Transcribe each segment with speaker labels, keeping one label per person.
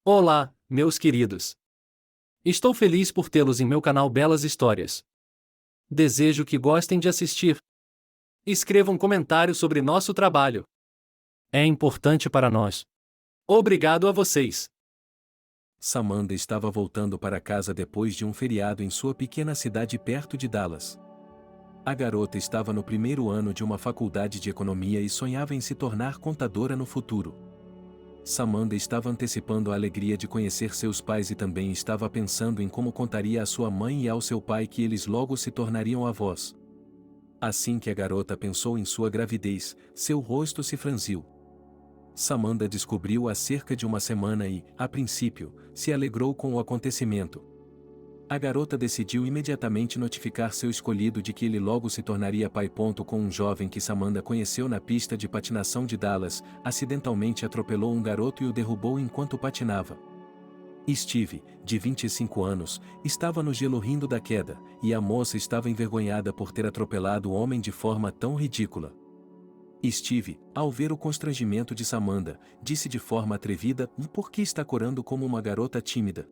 Speaker 1: Olá, meus queridos. Estou feliz por tê-los em meu canal Belas Histórias. Desejo que gostem de assistir. Escreva um comentário sobre nosso trabalho. É importante para nós. Obrigado a vocês.
Speaker 2: Samantha estava voltando para casa depois de um feriado em sua pequena cidade perto de Dallas. A garota estava no primeiro ano de uma faculdade de economia e sonhava em se tornar contadora no futuro. Samantha estava antecipando a alegria de conhecer seus pais e também estava pensando em como contaria à sua mãe e ao seu pai que eles logo se tornariam avós. Assim que a garota pensou em sua gravidez, seu rosto se franziu. Samantha descobriu há cerca de uma semana e, a princípio, se alegrou com o acontecimento. A garota decidiu imediatamente notificar seu escolhido de que ele logo se tornaria pai. Com um jovem que Samantha conheceu na pista de patinação de Dallas, acidentalmente atropelou um garoto e o derrubou enquanto patinava. Steve, de 25 anos, estava no gelo rindo da queda, e a moça estava envergonhada por ter atropelado o homem de forma tão ridícula. Steve, ao ver o constrangimento de Samantha, disse de forma atrevida: "Por que está corando como uma garota tímida?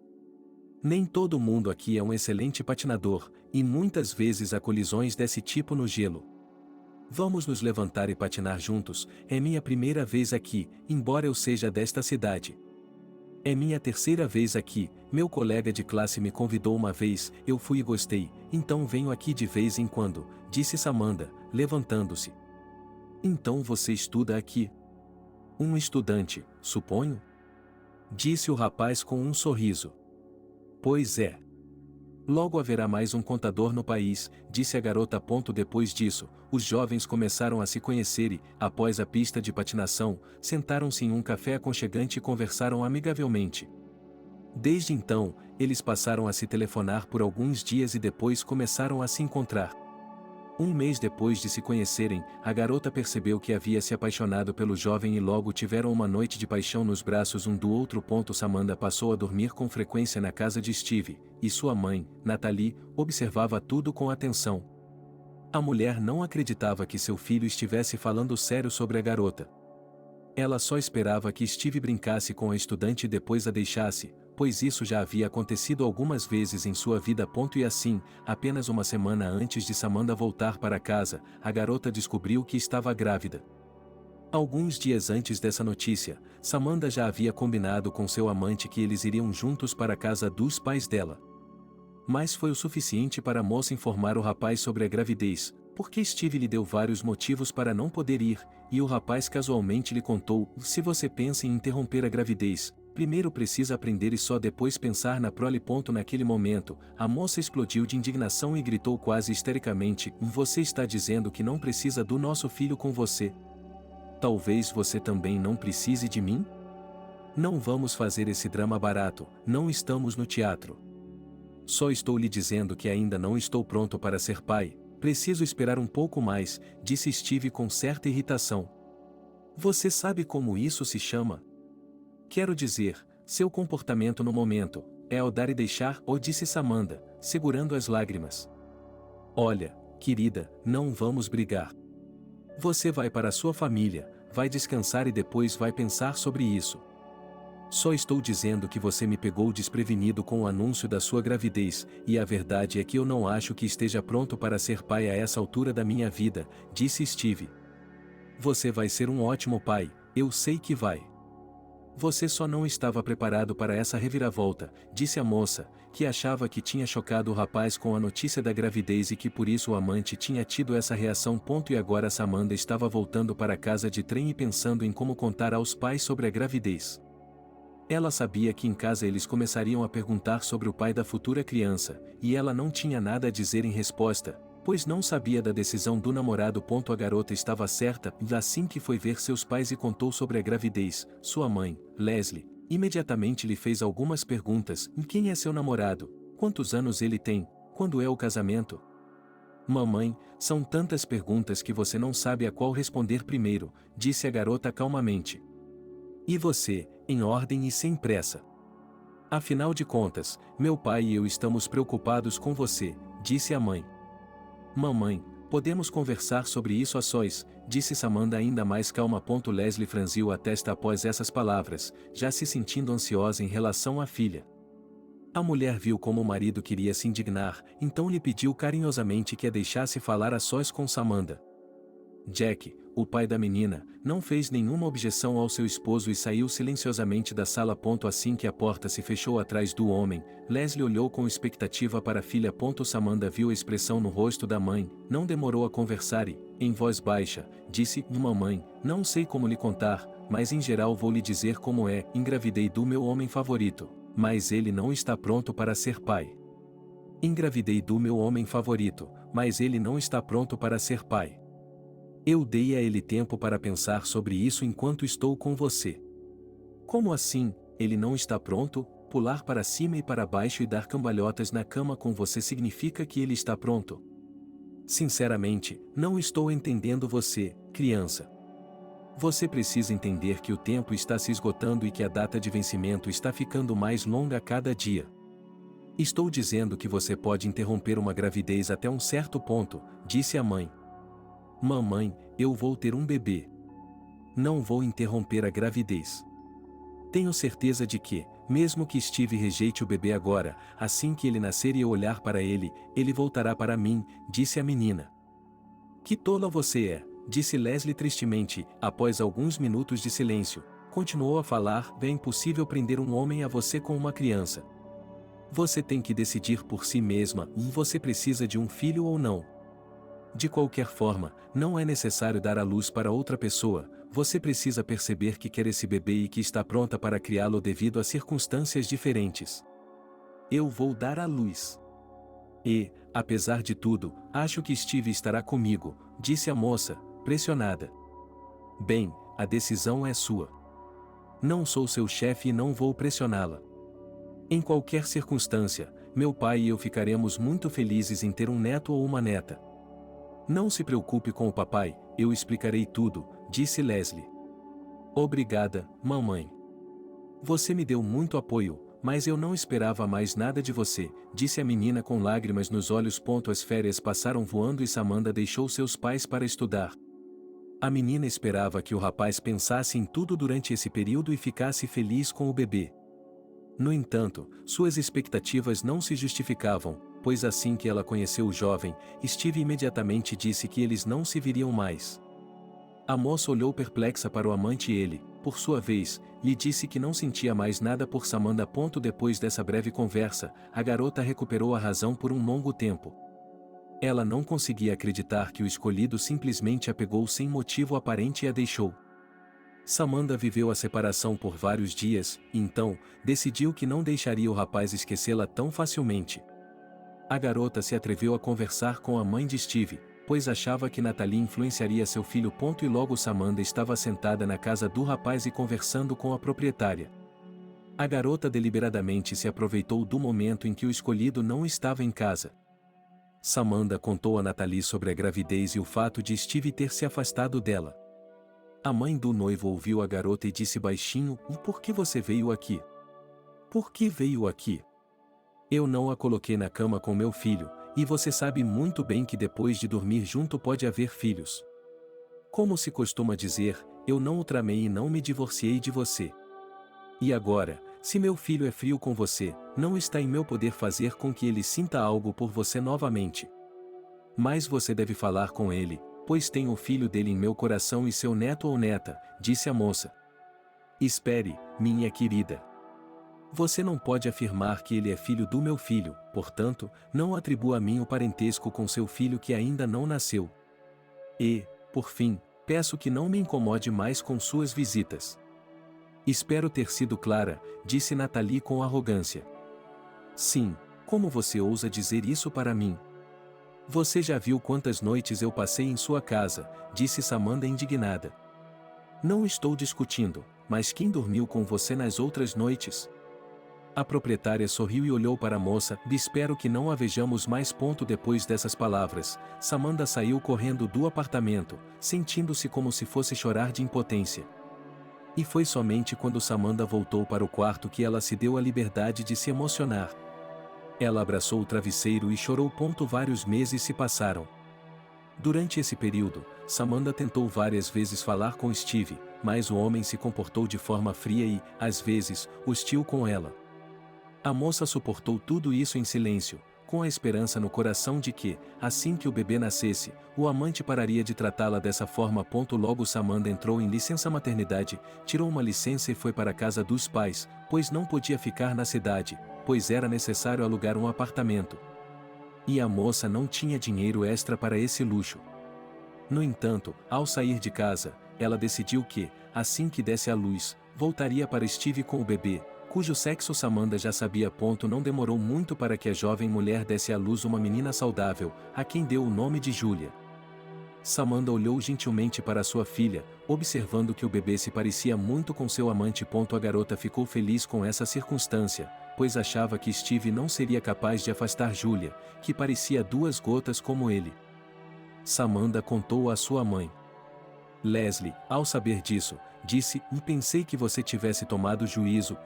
Speaker 2: Nem todo mundo aqui é um excelente patinador, e muitas vezes há colisões desse tipo no gelo. Vamos nos levantar e patinar juntos. É minha primeira vez aqui, embora eu seja desta cidade. É minha terceira vez aqui, meu colega de classe me convidou uma vez, eu fui e gostei, então venho aqui de vez em quando", disse Samantha, levantando-se. "Então você estuda aqui?" "Um estudante, suponho?" disse o rapaz com um sorriso. "Pois é. Logo haverá mais um contador no país", disse a garota. Depois disso, os jovens começaram a se conhecer e, após a pista de patinação, sentaram-se em um café aconchegante e conversaram amigavelmente. Desde então, eles passaram a se telefonar por alguns dias e depois começaram a se encontrar. Um mês depois de se conhecerem, a garota percebeu que havia se apaixonado pelo jovem e logo tiveram uma noite de paixão nos braços um do outro. Samantha passou a dormir com frequência na casa de Steve, e sua mãe, Natalie, observava tudo com atenção. A mulher não acreditava que seu filho estivesse falando sério sobre a garota. Ela só esperava que Steve brincasse com a estudante e depois a deixasse, pois isso já havia acontecido algumas vezes em sua vida. E assim, apenas uma semana antes de Samantha voltar para casa, a garota descobriu que estava grávida. Alguns dias antes dessa notícia, Samantha já havia combinado com seu amante que eles iriam juntos para a casa dos pais dela. Mas foi o suficiente para a moça informar o rapaz sobre a gravidez, porque Steve lhe deu vários motivos para não poder ir, e o rapaz casualmente lhe contou: "Se você pensa em interromper a gravidez, primeiro precisa aprender e só depois pensar na prole." Naquele momento, a moça explodiu de indignação e gritou quase histericamente: "Você está dizendo que não precisa do nosso filho com você? Talvez você também não precise de mim? Não vamos fazer esse drama barato, não estamos no teatro. Só estou lhe dizendo que ainda não estou pronto para ser pai, preciso esperar um pouco mais", disse Steve com certa irritação. "Você sabe como isso se chama? Quero dizer, seu comportamento no momento, é ao dar e deixar", disse Samantha, segurando as lágrimas. "Olha, querida, não vamos brigar. Você vai para sua família, vai descansar e depois vai pensar sobre isso. Só estou dizendo que você me pegou desprevenido com o anúncio da sua gravidez, e a verdade é que eu não acho que esteja pronto para ser pai a essa altura da minha vida", disse Steve. "Você vai ser um ótimo pai, eu sei que vai. Você só não estava preparado para essa reviravolta", disse a moça, que achava que tinha chocado o rapaz com a notícia da gravidez e que por isso o amante tinha tido essa reação. E agora Samantha estava voltando para casa de trem e pensando em como contar aos pais sobre a gravidez. Ela sabia que em casa eles começariam a perguntar sobre o pai da futura criança, e ela não tinha nada a dizer em resposta, pois não sabia da decisão do namorado. A garota estava certa, e assim que foi ver seus pais e contou sobre a gravidez, sua mãe, Leslie, imediatamente lhe fez algumas perguntas: "Quem é seu namorado? Quantos anos ele tem? Quando é o casamento?" "Mamãe, são tantas perguntas que você não sabe a qual responder primeiro", disse a garota calmamente. "E você, em ordem e sem pressa. Afinal de contas, meu pai e eu estamos preocupados com você", disse a mãe. "Mamãe, Podemos conversar sobre isso a sós, disse Samantha ainda mais calma. Leslie franziu a testa após essas palavras, já se sentindo ansiosa em relação à filha. A mulher viu como o marido queria se indignar, então lhe pediu carinhosamente que a deixasse falar a sós com Samantha. Jack, o pai da menina, não fez nenhuma objeção ao seu esposo e saiu silenciosamente da sala. Assim que a porta se fechou atrás do homem, Leslie olhou com expectativa para a filha. Samantha viu a expressão no rosto da mãe, não demorou a conversar e, em voz baixa, disse: Mamãe, não sei como lhe contar, mas em geral vou lhe dizer como é. Engravidei do meu homem favorito, mas ele não está pronto para ser pai. Engravidei do meu homem favorito, mas ele não está pronto para ser pai. Eu dei a ele tempo para pensar sobre isso enquanto estou com você. Como assim, ele não está pronto? Pular para cima e para baixo e dar cambalhotas na cama com você significa que ele está pronto? Sinceramente, não estou entendendo você, criança. Você precisa entender que o tempo está se esgotando e que a data de vencimento está ficando mais longa a cada dia. Estou dizendo que você pode interromper uma gravidez até um certo ponto, disse a mãe. Mamãe, eu vou ter um bebê. Não vou interromper a gravidez. Tenho certeza de que, mesmo que Steve rejeite o bebê agora, assim que ele nascer e eu olhar para ele, ele voltará para mim, disse a menina. Que tola você é, disse Leslie tristemente, após alguns minutos de silêncio. Continuou a falar: é impossível prender um homem a você com uma criança. Você tem que decidir por si mesma, você precisa de um filho ou não. De qualquer forma, não é necessário dar à luz para outra pessoa, você precisa perceber que quer esse bebê e que está pronta para criá-lo devido a circunstâncias diferentes. Eu vou dar à luz. E, apesar de tudo, acho que Steve estará comigo, disse a moça, pressionada. Bem, a decisão é sua. Não sou seu chefe e não vou pressioná-la. Em qualquer circunstância, meu pai e eu ficaremos muito felizes em ter um neto ou uma neta. Não se preocupe com o papai, eu explicarei tudo, disse Leslie. Obrigada, mamãe. Você me deu muito apoio, mas eu não esperava mais nada de você, disse a menina com lágrimas nos olhos. As férias passaram voando e Samantha deixou seus pais para estudar. A menina esperava que o rapaz pensasse em tudo durante esse período e ficasse feliz com o bebê. No entanto, suas expectativas não se justificavam, pois assim que ela conheceu o jovem, Steve imediatamente disse que eles não se viriam mais. A moça olhou perplexa para o amante e ele, por sua vez, lhe disse que não sentia mais nada por Samantha. Depois dessa breve conversa, a garota recuperou a razão por um longo tempo. Ela não conseguia acreditar que o escolhido simplesmente a pegou sem motivo aparente e a deixou. Samantha viveu a separação por vários dias, e então, decidiu que não deixaria o rapaz esquecê-la tão facilmente. A garota se atreveu a conversar com a mãe de Steve, pois achava que Natalie influenciaria seu filho. E logo Samantha estava sentada na casa do rapaz e conversando com a proprietária. A garota deliberadamente se aproveitou do momento em que o escolhido não estava em casa. Samantha contou a Natalie sobre a gravidez e o fato de Steve ter se afastado dela. A mãe do noivo ouviu a garota e disse baixinho: Por que você veio aqui? Por que veio aqui? Eu não a coloquei na cama com meu filho, e você sabe muito bem que depois de dormir junto pode haver filhos. Como se costuma dizer, eu não o tramei e não me divorciei de você. E agora, se meu filho é frio com você, não está em meu poder fazer com que ele sinta algo por você novamente. Mas você deve falar com ele, pois tenho o filho dele em meu coração e seu neto ou neta, disse a moça. Espere, minha querida. Você não pode afirmar que ele é filho do meu filho, portanto, não atribua a mim o parentesco com seu filho que ainda não nasceu. E, por fim, peço que não me incomode mais com suas visitas. Espero ter sido clara, disse Natalie com arrogância. Sim, como você ousa dizer isso para mim? Você já viu quantas noites eu passei em sua casa, disse Samantha indignada. Não estou discutindo, mas quem dormiu com você nas outras noites? A proprietária sorriu e olhou para a moça. Espero que não a vejamos mais. Depois dessas palavras, Samantha saiu correndo do apartamento, sentindo-se como se fosse chorar de impotência. E foi somente quando Samantha voltou para o quarto que ela se deu a liberdade de se emocionar. Ela abraçou o travesseiro e chorou. Vários meses se passaram. Durante esse período, Samantha tentou várias vezes falar com Steve, mas o homem se comportou de forma fria e, às vezes, hostil com ela. A moça suportou tudo isso em silêncio, com a esperança no coração de que, assim que o bebê nascesse, o amante pararia de tratá-la dessa forma. Logo Samantha entrou em licença maternidade, tirou uma licença e foi para a casa dos pais, pois não podia ficar na cidade, pois era necessário alugar um apartamento. E a moça não tinha dinheiro extra para esse luxo. No entanto, ao sair de casa, ela decidiu que, assim que desse à luz, voltaria para Steve com o bebê, cujo sexo Samantha já sabia. Não demorou muito para que a jovem mulher desse à luz uma menina saudável, a quem deu o nome de Julia. Samantha olhou gentilmente para sua filha, observando que o bebê se parecia muito com seu amante. A garota ficou feliz com essa circunstância, pois achava que Steve não seria capaz de afastar Julia, que parecia duas gotas como ele. Samantha contou à sua mãe. Leslie, ao saber disso, disse: pensei que você tivesse tomado juízo.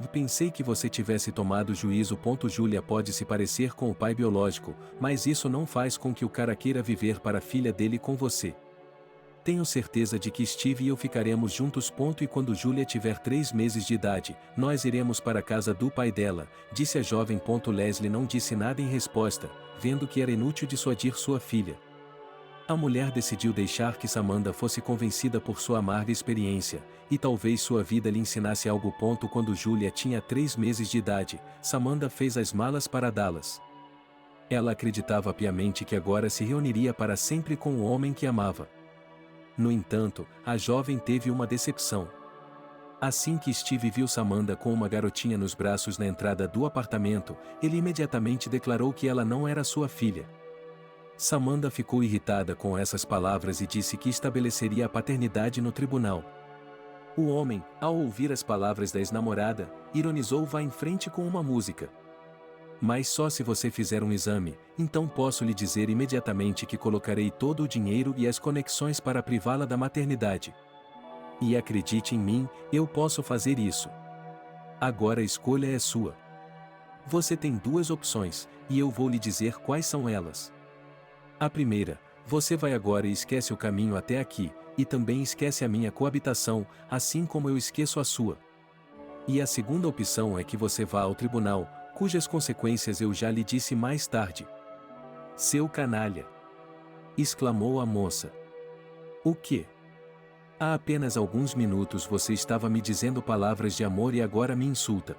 Speaker 2: Julia pode se parecer com o pai biológico, mas isso não faz com que o cara queira viver para a filha dele com você. Tenho certeza de que Steve e eu ficaremos juntos. E quando Julia tiver 3 meses de idade, nós iremos para a casa do pai dela, disse a jovem. Leslie não disse nada em resposta, vendo que era inútil dissuadir sua filha. A mulher decidiu deixar que Samantha fosse convencida por sua amarga experiência, e talvez sua vida lhe ensinasse algo. Quando Julia tinha 3 meses de idade, Samantha fez as malas para Dallas. Ela acreditava piamente que agora se reuniria para sempre com o homem que amava. No entanto, a jovem teve uma decepção. Assim que Steve viu Samantha com uma garotinha nos braços na entrada do apartamento, ele imediatamente declarou que ela não era sua filha. Samantha ficou irritada com essas palavras e disse que estabeleceria a paternidade no tribunal. O homem, ao ouvir as palavras da ex-namorada, ironizou: vá em frente com uma música. Mas só se você fizer um exame, então posso lhe dizer imediatamente que colocarei todo o dinheiro e as conexões para privá-la da maternidade. E acredite em mim, eu posso fazer isso. Agora a escolha é sua. Você tem 2 opções, e eu vou lhe dizer quais são elas. A primeira, você vai agora e esquece o caminho até aqui, e também esquece a minha coabitação, assim como eu esqueço a sua. E a segunda opção é que você vá ao tribunal, cujas consequências eu já lhe disse mais tarde. Seu canalha! Exclamou a moça. O quê? Há apenas alguns minutos você estava me dizendo palavras de amor e agora me insulta.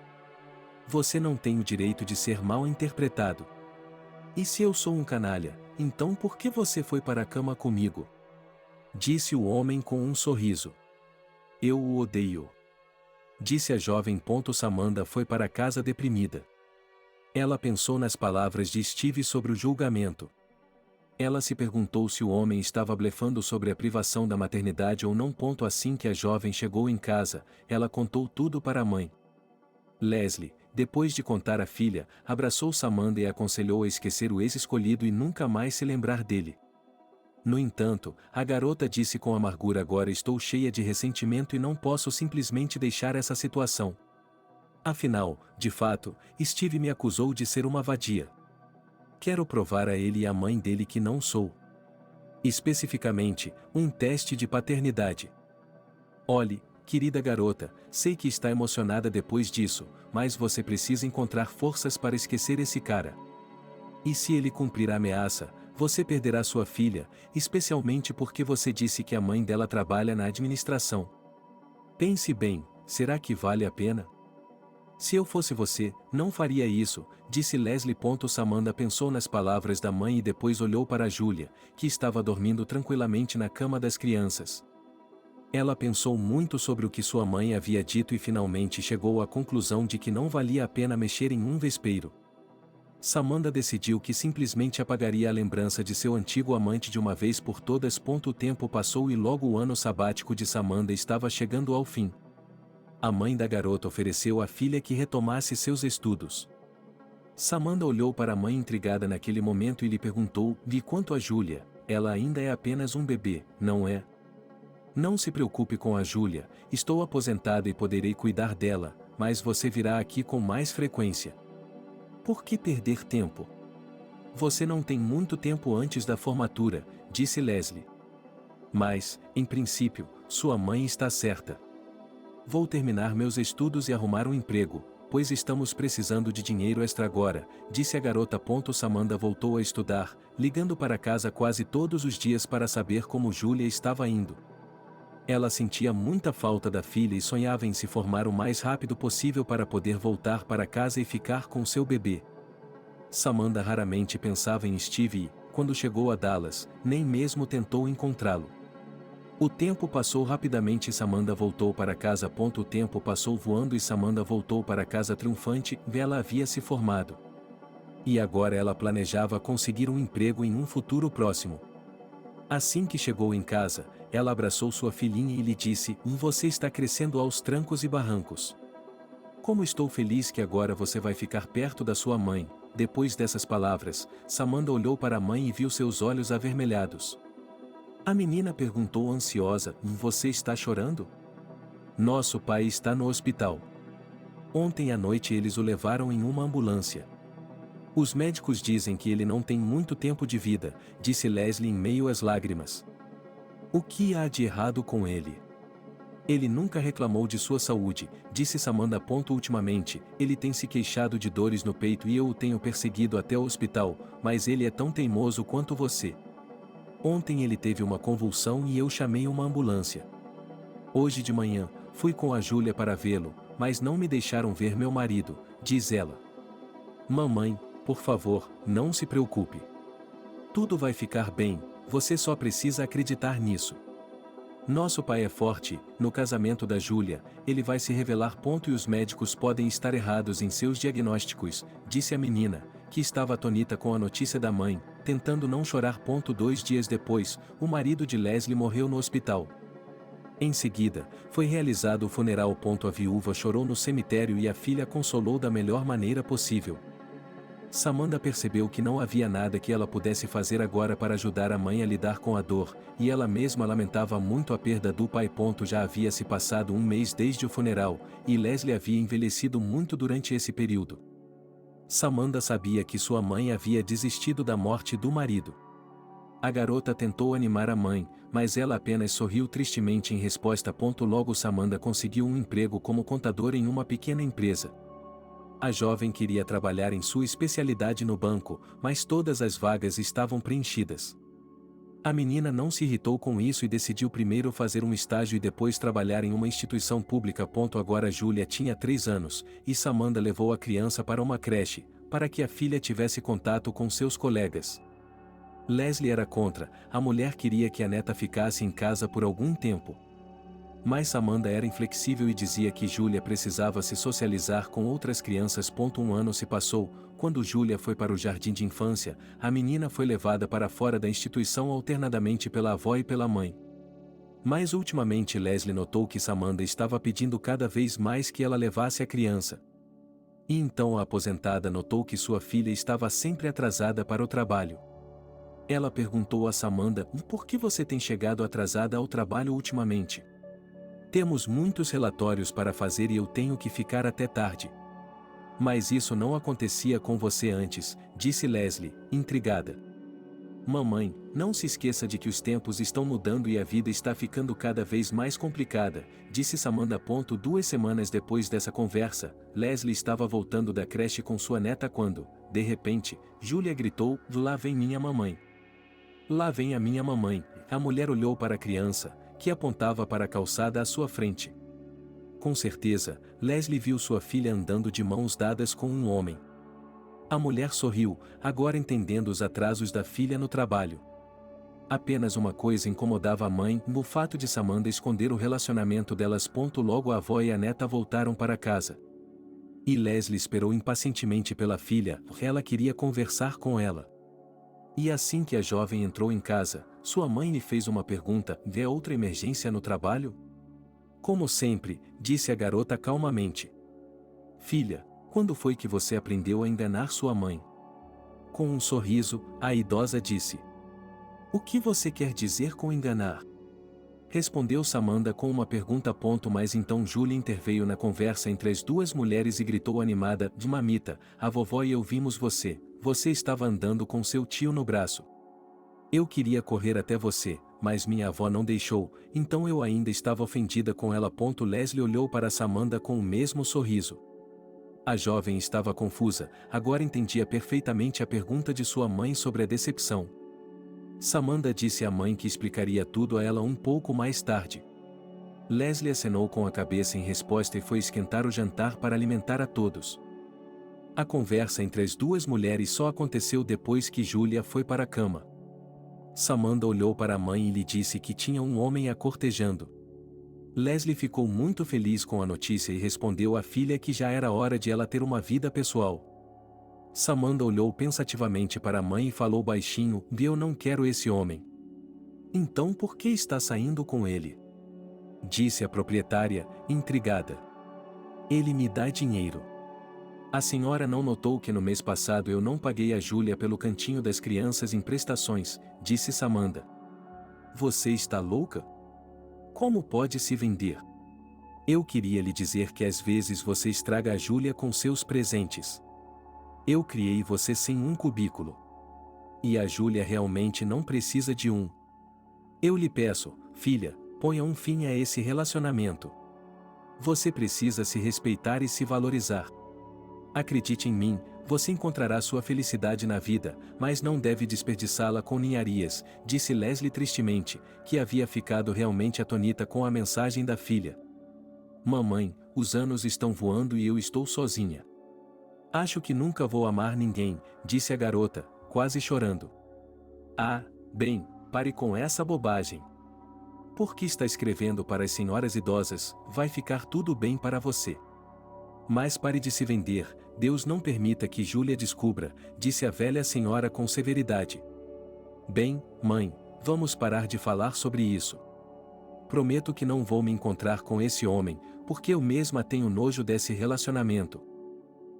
Speaker 2: Você não tem o direito de ser mal interpretado. E se eu sou um canalha, então por que você foi para a cama comigo? Disse o homem com um sorriso. Eu o odeio. Disse a jovem. Samantha foi para casa deprimida. Ela pensou nas palavras de Steve sobre o julgamento. Ela se perguntou se o homem estava blefando sobre a privação da maternidade ou não. Assim que a jovem chegou em casa, ela contou tudo para a mãe. Leslie, depois de contar à filha, abraçou Samantha e aconselhou a esquecer o ex-escolhido e nunca mais se lembrar dele. No entanto, a garota disse com amargura: agora estou cheia de ressentimento e não posso simplesmente deixar essa situação. Afinal, de fato, Steve me acusou de ser uma vadia. Quero provar a ele e à mãe dele que não sou. Especificamente, um teste de paternidade. Olhe, querida garota, sei que está emocionada depois disso, mas você precisa encontrar forças para esquecer esse cara. E se ele cumprir a ameaça, você perderá sua filha, especialmente porque você disse que a mãe dela trabalha na administração. Pense bem, será que vale a pena? Se eu fosse você, não faria isso, disse Leslie. Samantha pensou nas palavras da mãe e depois olhou para Julia, que estava dormindo tranquilamente na cama das crianças. Ela pensou muito sobre o que sua mãe havia dito e finalmente chegou à conclusão de que não valia a pena mexer em um vespeiro. Samantha decidiu que simplesmente apagaria a lembrança de seu antigo amante de uma vez por todas. O tempo passou e logo o ano sabático de Samantha estava chegando ao fim. A mãe da garota ofereceu à filha que retomasse seus estudos. Samantha olhou para a mãe intrigada naquele momento e lhe perguntou: e quanto a Julia, ela ainda é apenas um bebê, não é? Não se preocupe com a Julia, estou aposentada e poderei cuidar dela, mas você virá aqui com mais frequência. Por que perder tempo? Você não tem muito tempo antes da formatura, disse Leslie. Mas, em princípio, sua mãe está certa. Vou terminar meus estudos e arrumar um emprego, pois estamos precisando de dinheiro extra agora, disse a garota. Samantha voltou a estudar, ligando para casa quase todos os dias para saber como Julia estava indo. Ela sentia muita falta da filha e sonhava em se formar o mais rápido possível para poder voltar para casa e ficar com seu bebê. Samantha raramente pensava em Steve e, quando chegou a Dallas, nem mesmo tentou encontrá-lo. O tempo passou rapidamente e Samantha voltou para casa. O tempo passou voando e Samantha voltou para casa triunfante. Ela havia se formado. E agora ela planejava conseguir um emprego em um futuro próximo. Assim que chegou em casa, ela abraçou sua filhinha e lhe disse: Você está crescendo aos trancos e barrancos. Como estou feliz que agora você vai ficar perto da sua mãe. Depois dessas palavras, Samantha olhou para a mãe e viu seus olhos avermelhados. A menina perguntou ansiosa: Você está chorando? Nosso pai está no hospital. Ontem à noite eles o levaram em uma ambulância. Os médicos dizem que ele não tem muito tempo de vida, disse Leslie em meio às lágrimas. O que há de errado com ele? Ele nunca reclamou de sua saúde, disse Samantha. Ultimamente, ele tem se queixado de dores no peito e eu o tenho perseguido até o hospital, mas ele é tão teimoso quanto você. Ontem ele teve uma convulsão e eu chamei uma ambulância. Hoje de manhã, fui com a Julia para vê-lo, mas não me deixaram ver meu marido, diz ela. Mamãe, por favor, não se preocupe. Tudo vai ficar bem, você só precisa acreditar nisso. Nosso pai é forte, no casamento da Julia, ele vai se revelar. E os médicos podem estar errados em seus diagnósticos, disse a menina, que estava atônita com a notícia da mãe, tentando não chorar. 2 dias depois, o marido de Leslie morreu no hospital. Em seguida, foi realizado o funeral. A viúva chorou no cemitério e a filha consolou da melhor maneira possível. Samantha percebeu que não havia nada que ela pudesse fazer agora para ajudar a mãe a lidar com a dor, e ela mesma lamentava muito a perda do pai. Já havia se passado um mês desde o funeral, e Leslie havia envelhecido muito durante esse período. Samantha sabia que sua mãe havia desistido da morte do marido. A garota tentou animar a mãe, mas ela apenas sorriu tristemente em resposta. Logo Samantha conseguiu um emprego como contadora em uma pequena empresa. A jovem queria trabalhar em sua especialidade no banco, mas todas as vagas estavam preenchidas. A menina não se irritou com isso e decidiu primeiro fazer um estágio e depois trabalhar em uma instituição pública. Agora Julia tinha 3 anos, e Samantha levou a criança para uma creche, para que a filha tivesse contato com seus colegas. Leslie era contra, a mulher queria que a neta ficasse em casa por algum tempo. Mas Samantha era inflexível e dizia que Julia precisava se socializar com outras crianças. Um ano se passou, quando Julia foi para o jardim de infância, a menina foi levada para fora da instituição alternadamente pela avó e pela mãe. Mas ultimamente Leslie notou que Samantha estava pedindo cada vez mais que ela levasse a criança. E então a aposentada notou que sua filha estava sempre atrasada para o trabalho. Ela perguntou a Samantha: Por que você tem chegado atrasada ao trabalho ultimamente? Temos muitos relatórios para fazer e eu tenho que ficar até tarde. Mas isso não acontecia com você antes, disse Leslie, intrigada. Mamãe, não se esqueça de que os tempos estão mudando e a vida está ficando cada vez mais complicada, disse Samantha. 2 semanas depois dessa conversa, Leslie estava voltando da creche com sua neta quando, de repente, Julia gritou: Lá vem minha mamãe. Lá vem a minha mamãe. A mulher olhou para a criança, que apontava para a calçada à sua frente. Com certeza, Leslie viu sua filha andando de mãos dadas com um homem. A mulher sorriu, agora entendendo os atrasos da filha no trabalho. Apenas uma coisa incomodava a mãe: o fato de Samantha esconder o relacionamento delas. Logo a avó e a neta voltaram para casa. E Leslie esperou impacientemente pela filha, ela queria conversar com ela. E assim que a jovem entrou em casa, sua mãe lhe fez uma pergunta: Vê outra emergência no trabalho? Como sempre, disse a garota calmamente. Filha, quando foi que você aprendeu a enganar sua mãe? Com um sorriso, a idosa disse. O que você quer dizer com enganar? Respondeu Samantha com uma pergunta. Mas então Julia interveio na conversa entre as duas mulheres e gritou animada: Mamita, a vovó e eu vimos você estava andando com seu tio no braço. Eu queria correr até você, mas minha avó não deixou, então eu ainda estava ofendida com ela. Leslie olhou para Samantha com o mesmo sorriso. A jovem estava confusa, agora entendia perfeitamente a pergunta de sua mãe sobre a decepção. Samantha disse à mãe que explicaria tudo a ela um pouco mais tarde. Leslie acenou com a cabeça em resposta e foi esquentar o jantar para alimentar a todos. A conversa entre as duas mulheres só aconteceu depois que Julia foi para a cama. Samantha olhou para a mãe e lhe disse que tinha um homem a cortejando. Leslie ficou muito feliz com a notícia e respondeu à filha que já era hora de ela ter uma vida pessoal. Samantha olhou pensativamente para a mãe e falou baixinho: Eu não quero esse homem. Então por que está saindo com ele? Disse a proprietária, intrigada. Ele me dá dinheiro. A senhora não notou que no mês passado eu não paguei a Julia pelo cantinho das crianças em prestações, disse Samantha. Você está louca? Como pode se vender? Eu queria lhe dizer que às vezes você estraga a Julia com seus presentes. Eu criei você sem um cubículo. E a Julia realmente não precisa de um. Eu lhe peço, filha, ponha um fim a esse relacionamento. Você precisa se respeitar e se valorizar. Acredite em mim, você encontrará sua felicidade na vida, mas não deve desperdiçá-la com ninharias, disse Leslie tristemente, que havia ficado realmente atonita com a mensagem da filha. Mamãe, os anos estão voando e eu estou sozinha. Acho que nunca vou amar ninguém, disse a garota, quase chorando. Ah, bem, pare com essa bobagem. Por que está escrevendo para as senhoras idosas? Vai ficar tudo bem para você. Mas pare de se vender, Deus não permita que Julia descubra, disse a velha senhora com severidade. Bem, mãe, vamos parar de falar sobre isso. Prometo que não vou me encontrar com esse homem, porque eu mesma tenho nojo desse relacionamento.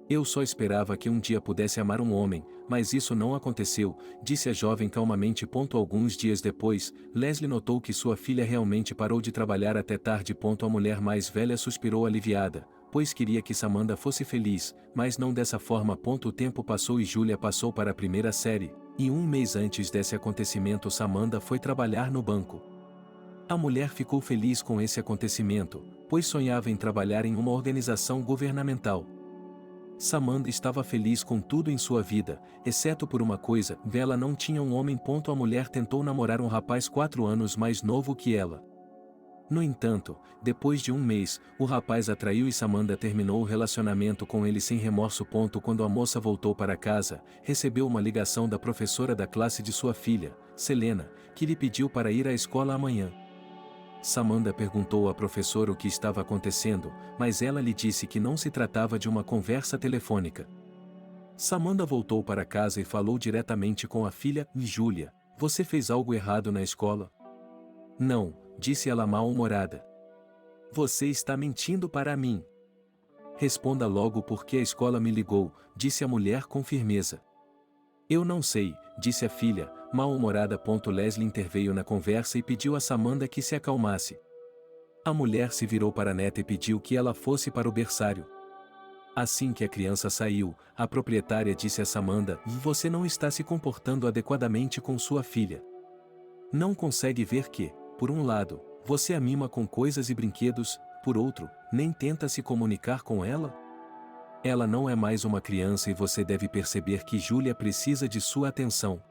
Speaker 2: Eu só esperava que um dia pudesse amar um homem, mas isso não aconteceu, disse a jovem calmamente. Alguns dias depois, Leslie notou que sua filha realmente parou de trabalhar até tarde. A mulher mais velha suspirou aliviada, pois queria que Samantha fosse feliz, mas não dessa forma. O tempo passou e Julia passou para a primeira série, e um mês antes desse acontecimento Samantha foi trabalhar no banco. A mulher ficou feliz com esse acontecimento, pois sonhava em trabalhar em uma organização governamental. Samantha estava feliz com tudo em sua vida, exceto por uma coisa: ela não tinha um homem. A mulher tentou namorar um rapaz 4 anos mais novo que ela. No entanto, depois de um mês, o rapaz atraiu e Samantha terminou o relacionamento com ele sem remorso. Quando a moça voltou para casa, recebeu uma ligação da professora da classe de sua filha, Selena, que lhe pediu para ir à escola amanhã. Samantha perguntou à professora o que estava acontecendo, mas ela lhe disse que não se tratava de uma conversa telefônica. Samantha voltou para casa e falou diretamente com a filha: Julia, você fez algo errado na escola? Não, disse ela mal-humorada. Você está mentindo para mim. Responda logo porque a escola me ligou, disse a mulher com firmeza. Eu não sei, disse a filha, mal-humorada. Leslie interveio na conversa e pediu a Samantha que se acalmasse. A mulher se virou para a neta e pediu que ela fosse para o berçário. Assim que a criança saiu, a proprietária disse a Samantha: Você não está se comportando adequadamente com sua filha. Não consegue ver que, por um lado, você a mima com coisas e brinquedos, por outro, nem tenta se comunicar com ela? Ela não é mais uma criança e você deve perceber que Julia precisa de sua atenção.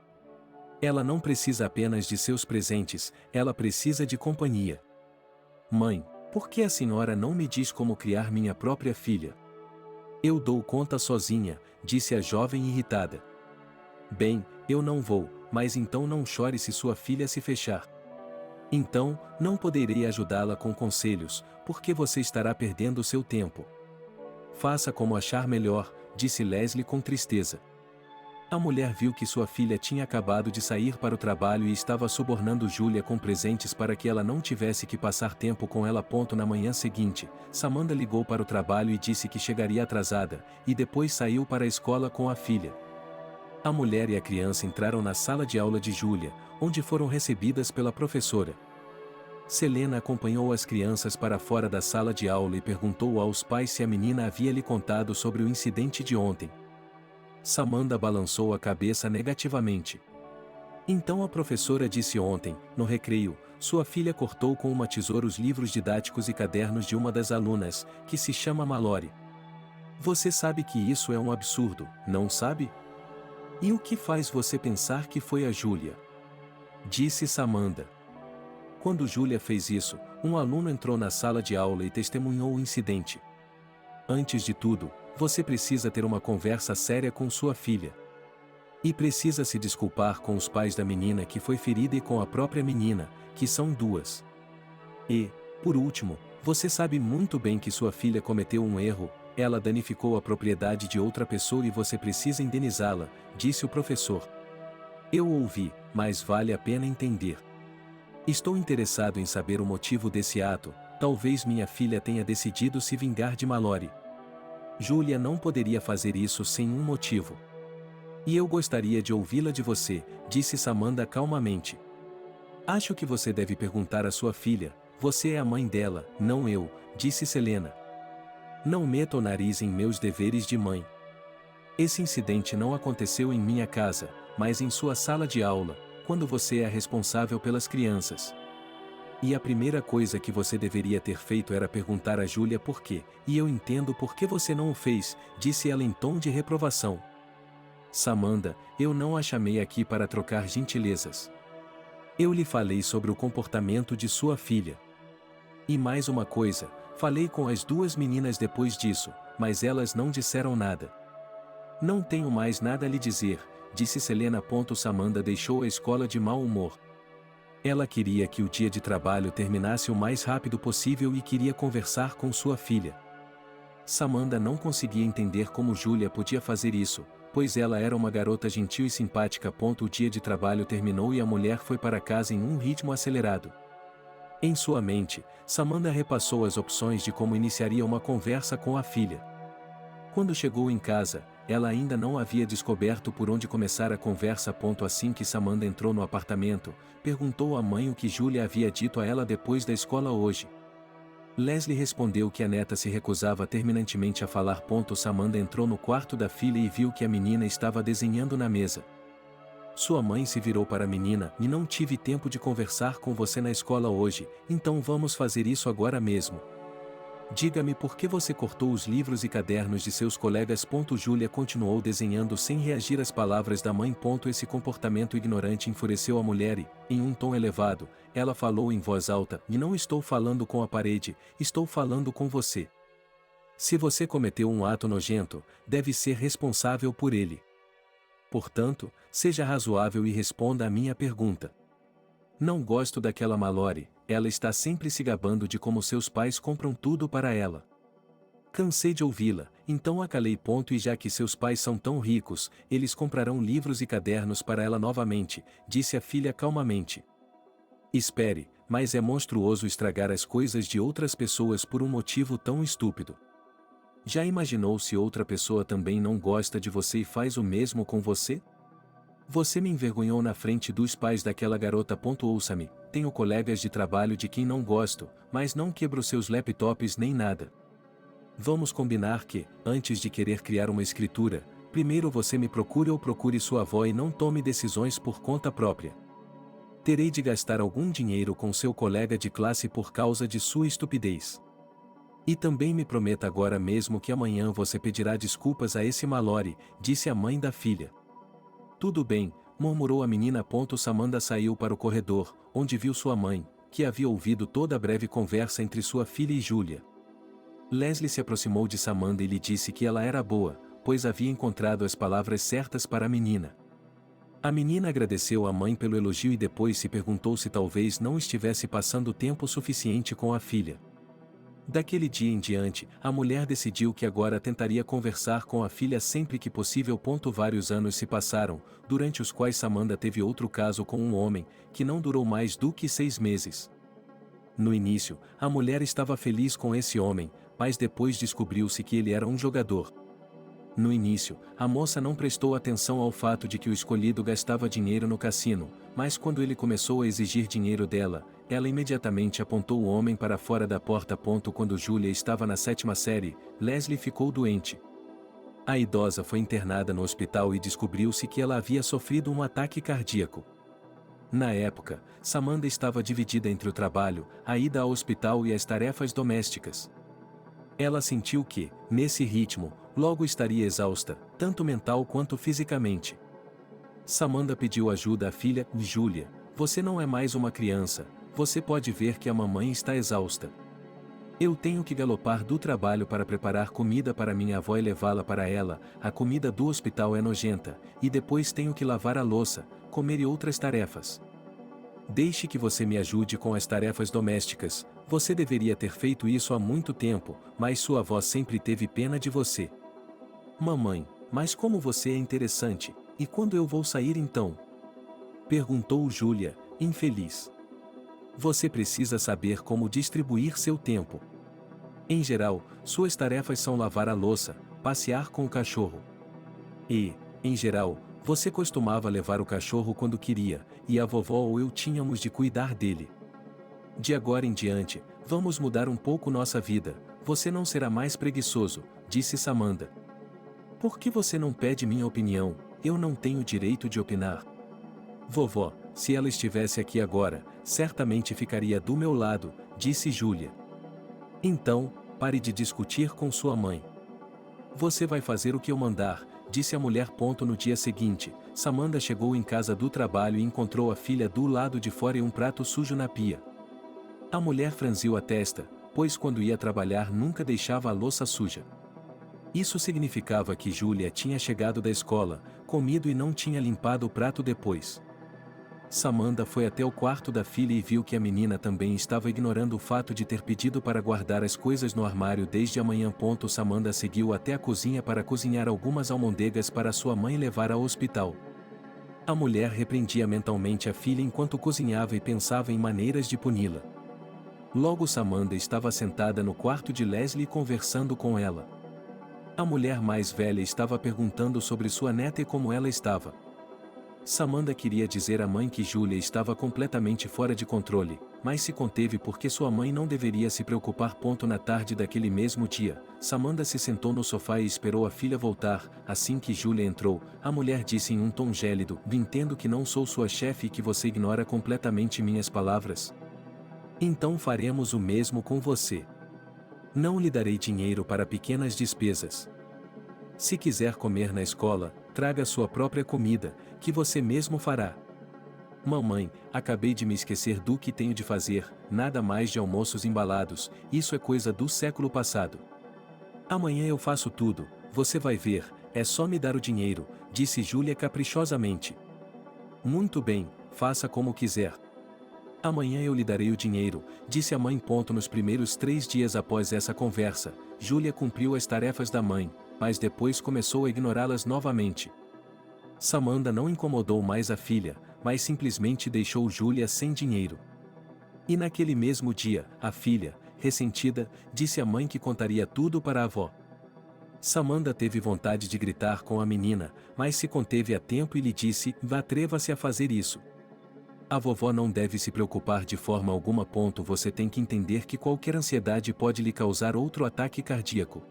Speaker 2: Ela não precisa apenas de seus presentes, ela precisa de companhia. Mãe, por que a senhora não me diz como criar minha própria filha? Eu dou conta sozinha, disse a jovem irritada. Bem, eu não vou, mas então não chore se sua filha se fechar. Então, não poderei ajudá-la com conselhos, porque você estará perdendo seu tempo. Faça como achar melhor, disse Leslie com tristeza. A mulher viu que sua filha tinha acabado de sair para o trabalho e estava subornando Julia com presentes para que ela não tivesse que passar tempo com ela. Na manhã seguinte, Samantha ligou para o trabalho e disse que chegaria atrasada, e depois saiu para a escola com a filha. A mulher e a criança entraram na sala de aula de Julia, onde foram recebidas pela professora. Selena acompanhou as crianças para fora da sala de aula e perguntou aos pais se a menina havia lhe contado sobre o incidente de ontem. Samantha balançou a cabeça negativamente. Então a professora disse ontem, no recreio, sua filha cortou com uma tesoura os livros didáticos e cadernos de uma das alunas, que se chama Mallory. Você sabe que isso é um absurdo, não sabe? E o que faz você pensar que foi a Júlia? Disse Samantha. Quando Júlia fez isso, um aluno entrou na sala de aula e testemunhou o incidente. Antes de tudo, você precisa ter uma conversa séria com sua filha. E precisa se desculpar com os pais da menina que foi ferida e com a própria menina, que são duas. E, por último, você sabe muito bem que sua filha cometeu um erro, ela danificou a propriedade de outra pessoa e você precisa indenizá-la, disse o professor. Eu ouvi, mas vale a pena entender. Estou interessado em saber o motivo desse ato, talvez minha filha tenha decidido se vingar de Mallory. Júlia não poderia fazer isso sem um motivo. E eu gostaria de ouvi-la de você, disse Samantha calmamente. Acho que você deve perguntar à sua filha, você é a mãe dela, não eu, disse Selena. Não meta o nariz em meus deveres de mãe. Esse incidente não aconteceu em minha casa, mas em sua sala de aula, quando você é responsável pelas crianças. E a primeira coisa que você deveria ter feito era perguntar a Júlia por quê, e eu entendo por que você não o fez, disse ela em tom de reprovação. Samantha, eu não a chamei aqui para trocar gentilezas. Eu lhe falei sobre o comportamento de sua filha. E mais uma coisa, falei com as duas meninas depois disso, mas elas não disseram nada. Não tenho mais nada a lhe dizer, disse Selena. Samantha deixou a escola de mau humor. Ela queria que o dia de trabalho terminasse o mais rápido possível e queria conversar com sua filha. Samantha não conseguia entender como Júlia podia fazer isso, pois ela era uma garota gentil e simpática. O dia de trabalho terminou e a mulher foi para casa em um ritmo acelerado. Em sua mente, Samantha repassou as opções de como iniciaria uma conversa com a filha. Quando chegou em casa, ela ainda não havia descoberto por onde começar a conversa. Assim que Samantha entrou no apartamento, perguntou à mãe o que Júlia havia dito a ela depois da escola hoje. Leslie respondeu que a neta se recusava terminantemente a falar. Samantha entrou no quarto da filha e viu que a menina estava desenhando na mesa. Sua mãe se virou para a menina, e não tive tempo de conversar com você na escola hoje, então vamos fazer isso agora mesmo. Diga-me por que você cortou os livros e cadernos de seus colegas. Júlia continuou desenhando sem reagir às palavras da mãe. Esse comportamento ignorante enfureceu a mulher e, em um tom elevado, ela falou em voz alta, e não estou falando com a parede, estou falando com você. Se você cometeu um ato nojento, deve ser responsável por ele. Portanto, seja razoável e responda à minha pergunta. Não gosto daquela Mallory, ela está sempre se gabando de como seus pais compram tudo para ela. Cansei de ouvi-la, então a calei. E já que seus pais são tão ricos, eles comprarão livros e cadernos para ela novamente, disse a filha calmamente. Espere, mas é monstruoso estragar as coisas de outras pessoas por um motivo tão estúpido. Já imaginou se outra pessoa também não gosta de você e faz o mesmo com você? Você me envergonhou na frente dos pais daquela garota. Ouça-me, tenho colegas de trabalho de quem não gosto, mas não quebro seus laptops nem nada. Vamos combinar que, antes de querer criar uma escritura, primeiro você me procure ou procure sua avó e não tome decisões por conta própria. Terei de gastar algum dinheiro com seu colega de classe por causa de sua estupidez. E também me prometa agora mesmo que amanhã você pedirá desculpas a esse Mallory, disse a mãe da filha. Tudo bem, murmurou a menina. Samantha saiu para o corredor, onde viu sua mãe, que havia ouvido toda a breve conversa entre sua filha e Júlia. Leslie se aproximou de Samantha e lhe disse que ela era boa, pois havia encontrado as palavras certas para a menina. A menina agradeceu à mãe pelo elogio e depois se perguntou se talvez não estivesse passando tempo suficiente com a filha. Daquele dia em diante, a mulher decidiu que agora tentaria conversar com a filha sempre que possível. Vários anos se passaram, durante os quais Samantha teve outro caso com um homem, que não durou mais do que 6 meses. No início, a mulher estava feliz com esse homem, mas depois descobriu-se que ele era um jogador. No início, a moça não prestou atenção ao fato de que o escolhido gastava dinheiro no cassino, mas quando ele começou a exigir dinheiro dela, ela imediatamente apontou o homem para fora da porta. Quando Júlia estava na 7ª série, Leslie ficou doente. A idosa foi internada no hospital e descobriu-se que ela havia sofrido um ataque cardíaco. Na época, Samanda estava dividida entre o trabalho, a ida ao hospital e as tarefas domésticas. Ela sentiu que, nesse ritmo, logo estaria exausta, tanto mental quanto fisicamente. Samanda pediu ajuda à filha, Júlia. Você não é mais uma criança, você pode ver que a mamãe está exausta. Eu tenho que galopar do trabalho para preparar comida para minha avó e levá-la para ela, a comida do hospital é nojenta, e depois tenho que lavar a louça, comer e outras tarefas. Deixe que você me ajude com as tarefas domésticas, você deveria ter feito isso há muito tempo, mas sua avó sempre teve pena de você. Mamãe, mas como você é interessante, e quando eu vou sair então? Perguntou Júlia, infeliz. Você precisa saber como distribuir seu tempo. Em geral, suas tarefas são lavar a louça, passear com o cachorro. E, em geral, você costumava levar o cachorro quando queria, e a vovó ou eu tínhamos de cuidar dele. De agora em diante, vamos mudar um pouco nossa vida, você não será mais preguiçoso, disse Samanda. Por que você não pede minha opinião? Eu não tenho direito de opinar. Vovó, se ela estivesse aqui agora, certamente ficaria do meu lado, disse Júlia. Então, pare de discutir com sua mãe. Você vai fazer o que eu mandar, disse a mulher. No dia seguinte, Samanda chegou em casa do trabalho e encontrou a filha do lado de fora e um prato sujo na pia. A mulher franziu a testa, pois quando ia trabalhar nunca deixava a louça suja. Isso significava que Júlia tinha chegado da escola, comido e não tinha limpado o prato depois. Samanda foi até o quarto da filha e viu que a menina também estava ignorando o fato de ter pedido para guardar as coisas no armário desde a manhã. Samanda seguiu até a cozinha para cozinhar algumas almôndegas para sua mãe levar ao hospital. A mulher repreendia mentalmente a filha enquanto cozinhava e pensava em maneiras de puni-la. Logo Samanda estava sentada no quarto de Leslie conversando com ela. A mulher mais velha estava perguntando sobre sua neta e como ela estava. Samanda queria dizer à mãe que Júlia estava completamente fora de controle, mas se conteve porque sua mãe não deveria se preocupar. Na tarde daquele mesmo dia, Samanda se sentou no sofá e esperou a filha voltar. Assim que Júlia entrou, a mulher disse em um tom gélido: entendo que não sou sua chefe e que você ignora completamente minhas palavras. Então faremos o mesmo com você. Não lhe darei dinheiro para pequenas despesas. Se quiser comer na escola, traga sua própria comida, que você mesmo fará. Mamãe, acabei de me esquecer do que tenho de fazer, nada mais de almoços embalados, isso é coisa do século passado. Amanhã eu faço tudo, você vai ver, é só me dar o dinheiro, disse Júlia caprichosamente. Muito bem, faça como quiser. Amanhã eu lhe darei o dinheiro, disse a mãe. Nos primeiros 3 dias após essa conversa, Júlia cumpriu as tarefas da mãe, mas depois começou a ignorá-las novamente. Samanda não incomodou mais a filha, mas simplesmente deixou Júlia sem dinheiro. E naquele mesmo dia, a filha, ressentida, disse à mãe que contaria tudo para a avó. Samanda teve vontade de gritar com a menina, mas se conteve a tempo e lhe disse: atreva-se a fazer isso. A vovó não deve se preocupar de forma alguma. Você tem que entender que qualquer ansiedade pode lhe causar outro ataque cardíaco.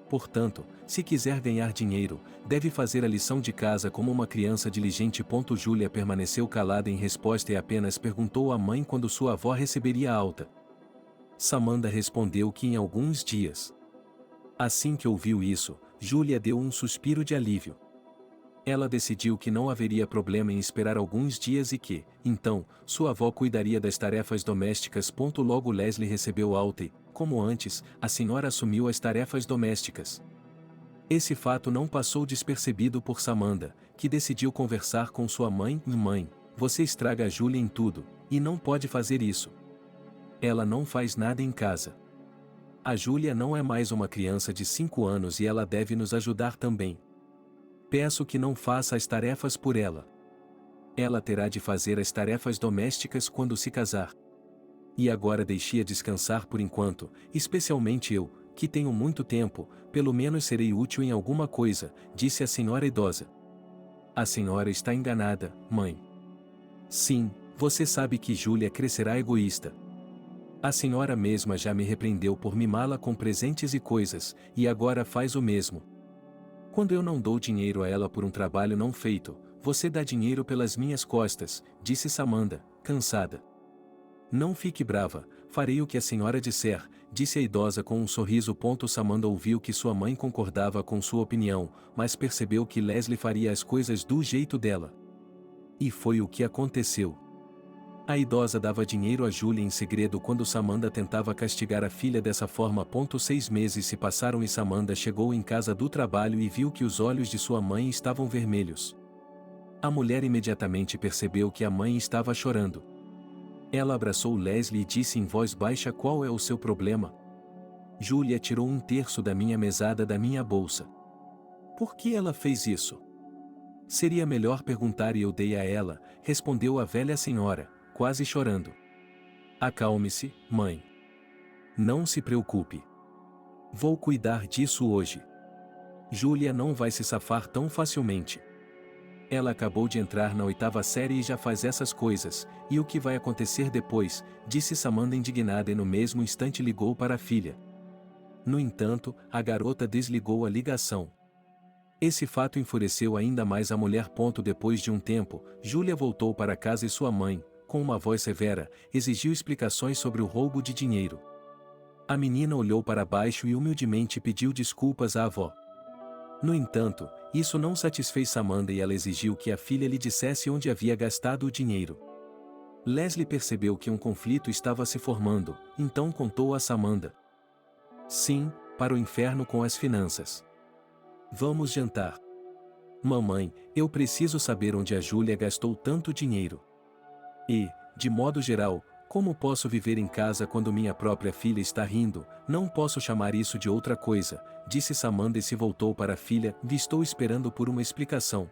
Speaker 2: Portanto, se quiser ganhar dinheiro, deve fazer a lição de casa como uma criança diligente. Júlia permaneceu calada em resposta e apenas perguntou à mãe quando sua avó receberia a alta. Samanda respondeu que em alguns dias. Assim que ouviu isso, Júlia deu um suspiro de alívio. Ela decidiu que não haveria problema em esperar alguns dias e que, então, sua avó cuidaria das tarefas domésticas. Logo Leslie recebeu alta e, como antes, a senhora assumiu as tarefas domésticas. Esse fato não passou despercebido por Samanda, que decidiu conversar com sua mãe. Mãe, você estraga a Júlia em tudo, e não pode fazer isso. Ela não faz nada em casa. A Júlia não é mais uma criança de 5 anos e ela deve nos ajudar também. Peço que não faça as tarefas por ela. Ela terá de fazer as tarefas domésticas quando se casar. E agora deixe-a descansar por enquanto, especialmente eu, que tenho muito tempo, pelo menos serei útil em alguma coisa, disse a senhora idosa. A senhora está enganada, mãe. Sim, você sabe que Júlia crescerá egoísta. A senhora mesma já me repreendeu por mimá-la com presentes e coisas, e agora faz o mesmo. Quando eu não dou dinheiro a ela por um trabalho não feito, Você dá dinheiro pelas minhas costas, disse Samantha, cansada. Não fique brava, farei o que a senhora disser, disse a idosa com um sorriso. Samantha ouviu que sua mãe concordava com sua opinião, mas percebeu que Leslie faria as coisas do jeito dela. E foi o que aconteceu. A idosa dava dinheiro a Julia em segredo quando Samantha tentava castigar a filha dessa forma. 6 meses se passaram e Samantha chegou em casa do trabalho e viu que os olhos de sua mãe estavam vermelhos. A mulher imediatamente percebeu que a mãe estava chorando. Ela abraçou Leslie e disse em voz baixa: qual é o seu problema? Julia tirou 1/3 da minha mesada da minha bolsa. Por que ela fez isso? Seria melhor perguntar e eu dei a ela, respondeu a velha senhora, quase chorando. Acalme-se, mãe. Não se preocupe. Vou cuidar disso hoje. Julia não vai se safar tão facilmente. Ela acabou de entrar na 8ª série e já faz essas coisas, e o que vai acontecer depois, disse Samantha indignada e no mesmo instante ligou para a filha. No entanto, a garota desligou a ligação. Esse fato enfureceu ainda mais a mulher. Depois de um tempo, Julia voltou para casa e sua mãe, com uma voz severa, exigiu explicações sobre o roubo de dinheiro. A menina olhou para baixo e humildemente pediu desculpas à avó. No entanto, isso não satisfez Samantha e ela exigiu que a filha lhe dissesse onde havia gastado o dinheiro. Leslie percebeu que um conflito estava se formando, então contou a Samantha. Sim, para o inferno com as finanças. Vamos jantar. Mamãe, eu preciso saber onde a Julia gastou tanto dinheiro. E, de modo geral, como posso viver em casa quando minha própria filha está rindo? Não posso chamar isso de outra coisa, disse Samantha e se voltou para a filha. Estou esperando por uma explicação.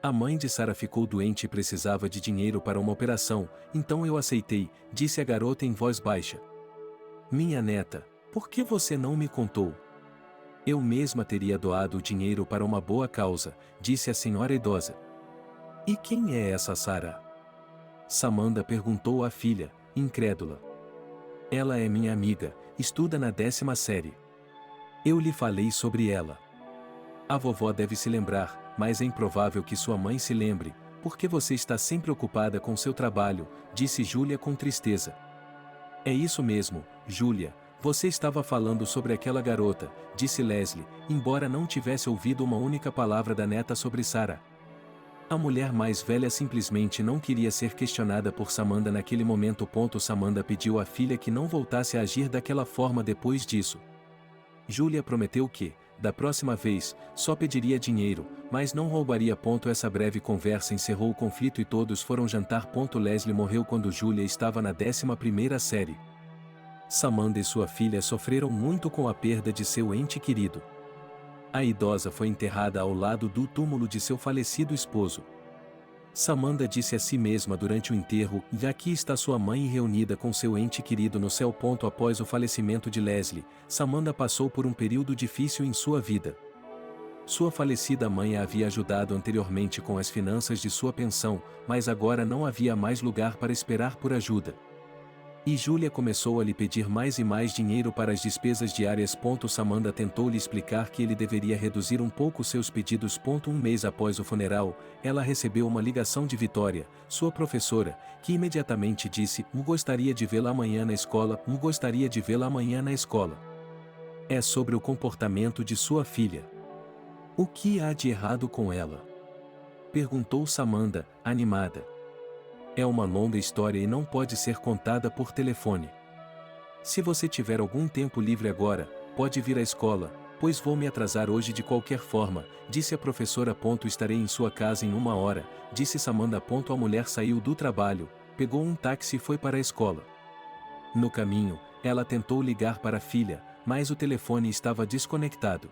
Speaker 2: A mãe de Sarah ficou doente e precisava de dinheiro para uma operação, então eu aceitei, disse a garota em voz baixa. Minha neta, por que você não me contou? Eu mesma teria doado o dinheiro para uma boa causa, disse a senhora idosa. E quem é essa Sarah? Samantha perguntou à filha, incrédula. Ela é minha amiga, estuda na 10ª série. Eu lhe falei sobre ela. A vovó deve se lembrar, mas é improvável que sua mãe se lembre, porque você está sempre ocupada com seu trabalho, disse Julia com tristeza. É isso mesmo, Julia, você estava falando sobre aquela garota, disse Leslie, embora não tivesse ouvido uma única palavra da neta sobre Sarah. A mulher mais velha simplesmente não queria ser questionada por Samantha naquele momento. Samantha pediu à filha que não voltasse a agir daquela forma depois disso. Julia prometeu que, da próxima vez, só pediria dinheiro, mas não roubaria. Essa breve conversa encerrou o conflito e todos foram jantar. Leslie morreu quando Julia estava na 11ª série. Samantha e sua filha sofreram muito com a perda de seu ente querido. A idosa foi enterrada ao lado do túmulo de seu falecido esposo. Samantha disse a si mesma durante o enterro: "E aqui está sua mãe reunida com seu ente querido no céu." Após o falecimento de Leslie, Samantha passou por um período difícil em sua vida. Sua falecida mãe a havia ajudado anteriormente com as finanças de sua pensão, mas agora não havia mais lugar para esperar por ajuda. E Julia começou a lhe pedir mais e mais dinheiro para as despesas diárias. Samantha tentou lhe explicar que ele deveria reduzir um pouco seus pedidos. Um mês após o funeral, ela recebeu uma ligação de Vitória, sua professora, que imediatamente disse: "Gostaria de vê-la amanhã na escola, gostaria de vê-la amanhã na escola." É sobre o comportamento de sua filha. O que há de errado com ela? Perguntou Samantha, animada. É uma longa história e não pode ser contada por telefone. Se você tiver algum tempo livre agora, pode vir à escola, pois vou me atrasar hoje de qualquer forma, disse a professora. Estarei em sua casa em 1 hora, disse Samantha. A mulher saiu do trabalho, pegou um táxi e foi para a escola. No caminho, ela tentou ligar para a filha, mas o telefone estava desconectado.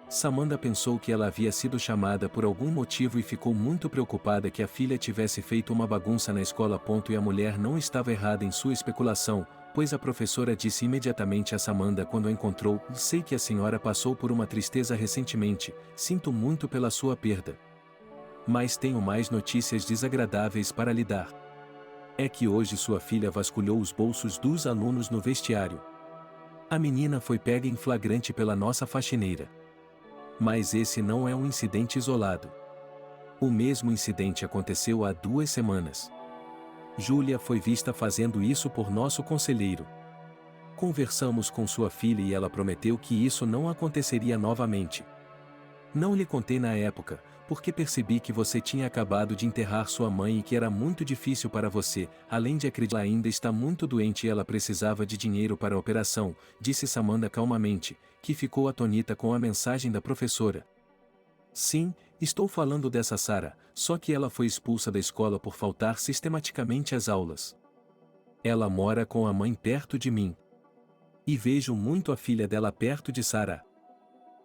Speaker 2: Samantha pensou que ela havia sido chamada por algum motivo e ficou muito preocupada que a filha tivesse feito uma bagunça na escola. E a mulher não estava errada em sua especulação, pois a professora disse imediatamente a Samantha quando a encontrou: "Sei que a senhora passou por uma tristeza recentemente, sinto muito pela sua perda. Mas tenho mais notícias desagradáveis para lhe dar. É que hoje sua filha vasculhou os bolsos dos alunos no vestiário. A menina foi pega em flagrante pela nossa faxineira. Mas esse não é um incidente isolado. O mesmo incidente aconteceu há 2 semanas. Júlia foi vista fazendo isso por nosso conselheiro. Conversamos com sua filha e ela prometeu que isso não aconteceria novamente. Não lhe contei na época, porque percebi que você tinha acabado de enterrar sua mãe e que era muito difícil para você, além de acreditar que ela ainda está muito doente e ela precisava de dinheiro para a operação, disse Samantha calmamente, que ficou atonita com a mensagem da professora. Sim, estou falando dessa Sarah, só que ela foi expulsa da escola por faltar sistematicamente às aulas. Ela mora com a mãe perto de mim. E vejo muito a filha dela perto de Sarah.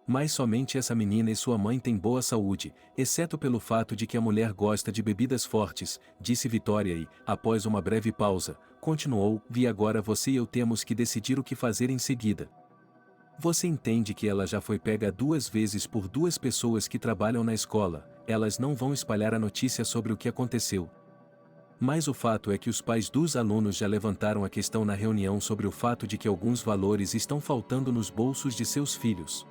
Speaker 2: Mas somente essa menina e sua mãe têm boa saúde, exceto pelo fato de que a mulher gosta de bebidas fortes, disse Vitória e, após uma breve pausa, continuou, e agora você e eu temos que decidir o que fazer em seguida. Você entende que ela já foi pega 2 vezes por 2 pessoas que trabalham na escola, elas não vão espalhar a notícia sobre o que aconteceu. Mas o fato é que os pais dos alunos já levantaram a questão na reunião sobre o fato de que alguns valores estão faltando nos bolsos de seus filhos.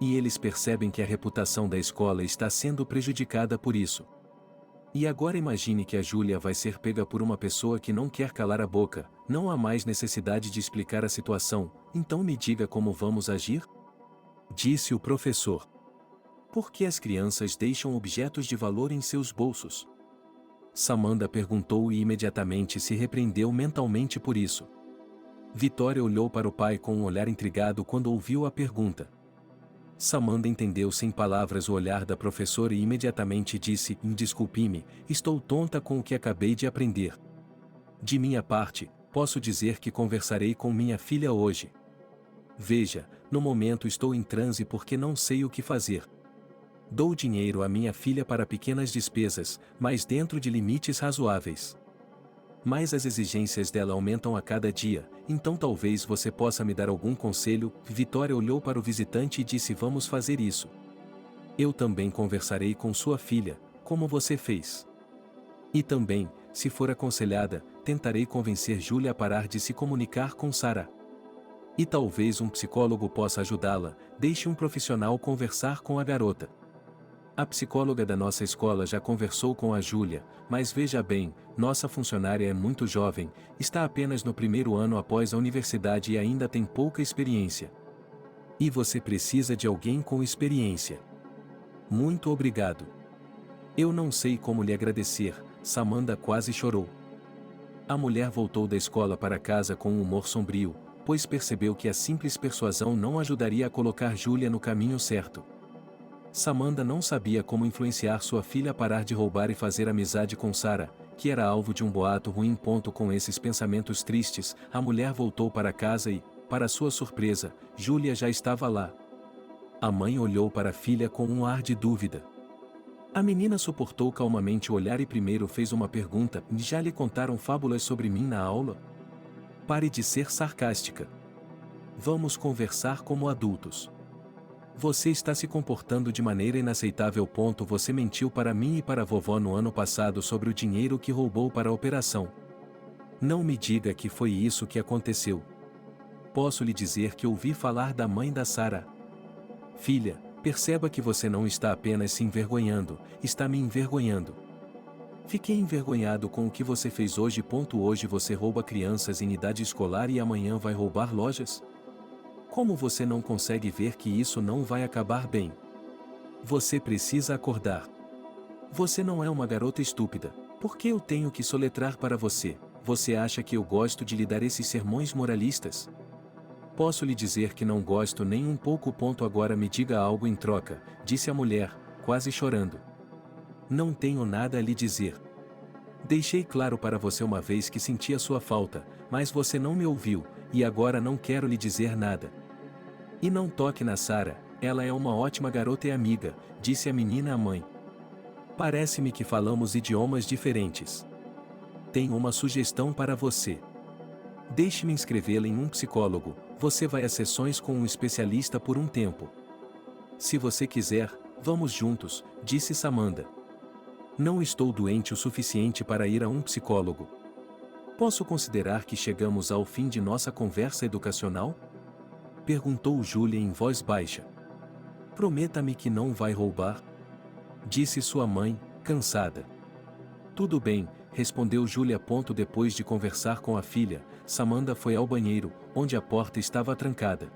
Speaker 2: E eles percebem que a reputação da escola está sendo prejudicada por isso. E agora imagine que a Júlia vai ser pega por uma pessoa que não quer calar a boca, não há mais necessidade de explicar a situação, então me diga como vamos agir? Disse o professor. Por que as crianças deixam objetos de valor em seus bolsos? Samantha perguntou e imediatamente se repreendeu mentalmente por isso. Vitória olhou para o pai com um olhar intrigado quando ouviu a pergunta. Samantha entendeu sem palavras o olhar da professora e imediatamente disse: desculpe-me, estou tonta com o que acabei de aprender. De minha parte, posso dizer que conversarei com minha filha hoje. Veja, no momento estou em transe porque não sei o que fazer. Dou dinheiro à minha filha para pequenas despesas, mas dentro de limites razoáveis. Mas as exigências dela aumentam a cada dia, então talvez você possa me dar algum conselho. Vitória olhou para o visitante e disse: vamos fazer isso. Eu também conversarei com sua filha, como você fez. E também, se for aconselhada, tentarei convencer Júlia a parar de se comunicar com Sarah. E talvez um psicólogo possa ajudá-la, deixe um profissional conversar com a garota. A psicóloga da nossa escola já conversou com a Júlia, mas veja bem, nossa funcionária é muito jovem, está apenas no 1º ano após a universidade e ainda tem pouca experiência. E você precisa de alguém com experiência. Muito obrigado. Eu não sei como lhe agradecer, Samantha quase chorou. A mulher voltou da escola para casa com um humor sombrio, pois percebeu que a simples persuasão não ajudaria a colocar Júlia no caminho certo. Samantha não sabia como influenciar sua filha a parar de roubar e fazer amizade com Sarah, que era alvo de um boato ruim. Com esses pensamentos tristes, a mulher voltou para casa e, para sua surpresa, Júlia já estava lá. A mãe olhou para a filha com um ar de dúvida. A menina suportou calmamente o olhar e primeiro fez uma pergunta: já lhe contaram fábulas sobre mim na aula? Pare de ser sarcástica. Vamos conversar como adultos. Você está se comportando de maneira inaceitável. Você mentiu para mim e para a vovó no ano passado sobre o dinheiro que roubou para a operação. Não me diga que foi isso que aconteceu. Posso lhe dizer que ouvi falar da mãe da Sarah. Filha, perceba que você não está apenas se envergonhando, está me envergonhando. Fiquei envergonhado com o que você fez hoje. Hoje você rouba crianças em idade escolar e amanhã vai roubar lojas? Como você não consegue ver que isso não vai acabar bem? Você precisa acordar. Você não é uma garota estúpida. Por que eu tenho que soletrar para você? Você acha que eu gosto de lhe dar esses sermões moralistas? Posso lhe dizer que não gosto nem um pouco. Agora me diga algo em troca, disse a mulher, quase chorando. Não tenho nada a lhe dizer. Deixei claro para você uma vez que sentia sua falta, mas você não me ouviu, e agora não quero lhe dizer nada. E não toque na Sarah, ela é uma ótima garota e amiga, disse a menina à mãe. Parece-me que falamos idiomas diferentes. Tenho uma sugestão para você. Deixe-me inscrevê-la em um psicólogo, você vai a sessões com um especialista por um tempo. Se você quiser, vamos juntos, disse Samantha. Não estou doente o suficiente para ir a um psicólogo. Posso considerar que chegamos ao fim de nossa conversa educacional? Perguntou Júlia em voz baixa. Prometa-me que não vai roubar. disse sua mãe, cansada. Tudo bem, respondeu Júlia. Depois de conversar com a filha, Samantha foi ao banheiro, onde a porta estava trancada.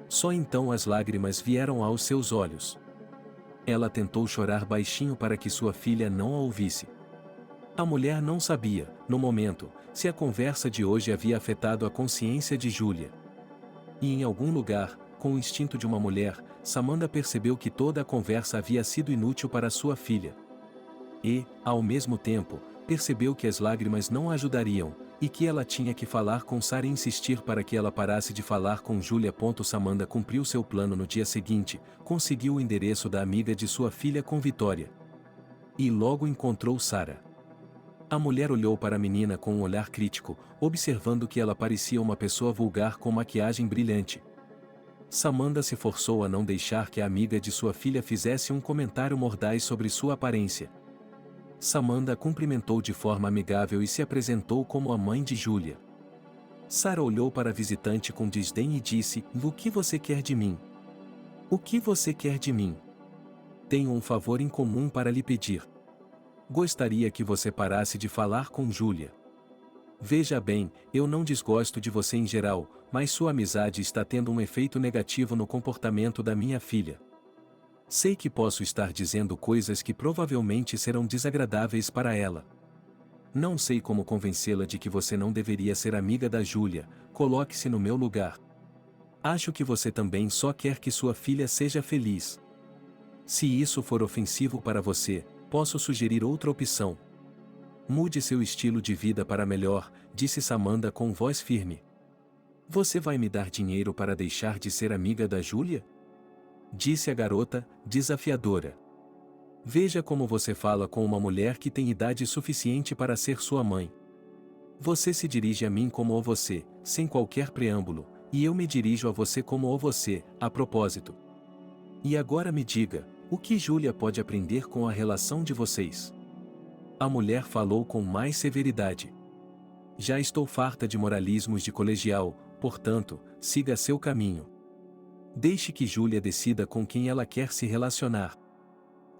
Speaker 2: Só então as lágrimas vieram aos seus olhos. Ela tentou chorar baixinho para que sua filha não a ouvisse. A mulher não sabia, no momento, se a conversa de hoje havia afetado a consciência de Júlia. E em algum lugar, com o instinto de uma mulher, Samantha percebeu que toda a conversa havia sido inútil para sua filha. E, ao mesmo tempo, percebeu que as lágrimas não a ajudariam, e que ela tinha que falar com Sara e insistir para que ela parasse de falar com Júlia. Samantha cumpriu seu plano no dia seguinte, conseguiu o endereço da amiga de sua filha com Vitória. E logo encontrou Sara. A mulher olhou para a menina com um olhar crítico, observando que ela parecia uma pessoa vulgar com maquiagem brilhante. Samantha se forçou a não deixar que a amiga de sua filha fizesse um comentário mordaz sobre sua aparência. Samantha cumprimentou de forma amigável e se apresentou como a mãe de Júlia. Sara olhou para a visitante com desdém e disse: "O que você quer de mim? O que você quer de mim? Tenho um favor em comum para lhe pedir. Gostaria que você parasse de falar com Júlia. Veja bem, eu não desgosto de você em geral, mas sua amizade está tendo um efeito negativo no comportamento da minha filha. Sei que posso estar dizendo coisas que provavelmente serão desagradáveis para ela. Não sei como convencê-la de que você não deveria ser amiga da Júlia. Coloque-se no meu lugar. Acho que você também só quer que sua filha seja feliz. Se isso for ofensivo para você, posso sugerir outra opção. Mude seu estilo de vida para melhor", disse Samantha com voz firme. "Você vai me dar dinheiro para deixar de ser amiga da Júlia?" disse a garota, desafiadora. "Veja como você fala com uma mulher que tem idade suficiente para ser sua mãe. Você se dirige a mim como o você, sem qualquer preâmbulo, e eu me dirijo a você como o você, a propósito. E agora me diga, o que Júlia pode aprender com a relação de vocês?" A mulher falou com mais severidade. "Já estou farta de moralismos de colegial, portanto, siga seu caminho. Deixe que Júlia decida com quem ela quer se relacionar.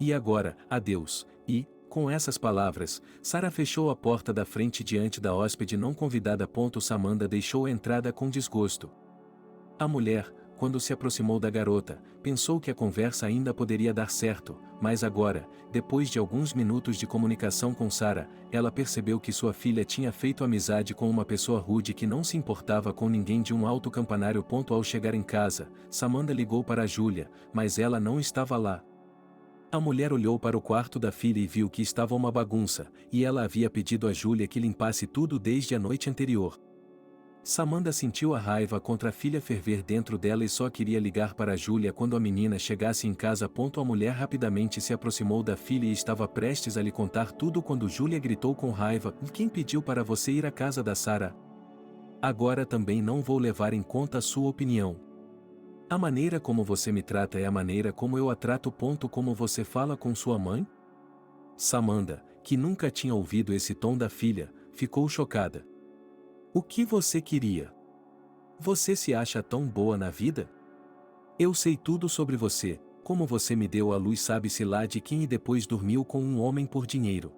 Speaker 2: E agora, adeus." E, com essas palavras, Sara fechou a porta da frente diante da hóspede não convidada. Samantha deixou a entrada com desgosto. A mulher, quando se aproximou da garota, pensou que a conversa ainda poderia dar certo, mas agora, depois de alguns minutos de comunicação com Sara, ela percebeu que sua filha tinha feito amizade com uma pessoa rude que não se importava com ninguém de um alto campanário. Ao chegar em casa, Samantha ligou para Júlia, mas ela não estava lá. A mulher olhou para o quarto da filha e viu que estava uma bagunça, e ela havia pedido a Júlia que limpasse tudo desde a noite anterior. Samantha sentiu a raiva contra a filha ferver dentro dela e só queria ligar para Júlia quando a menina chegasse em casa. A mulher rapidamente se aproximou da filha e estava prestes a lhe contar tudo quando Júlia gritou com raiva: "Quem pediu para você ir à casa da Sara? Agora também não vou levar em conta a sua opinião. A maneira como você me trata é a maneira como eu a trato. Como você fala com sua mãe?" Samantha, que nunca tinha ouvido esse tom da filha, ficou chocada. "O que você queria? Você se acha tão boa na vida? Eu sei tudo sobre você, como você me deu à luz sabe-se lá de quem e depois dormiu com um homem por dinheiro.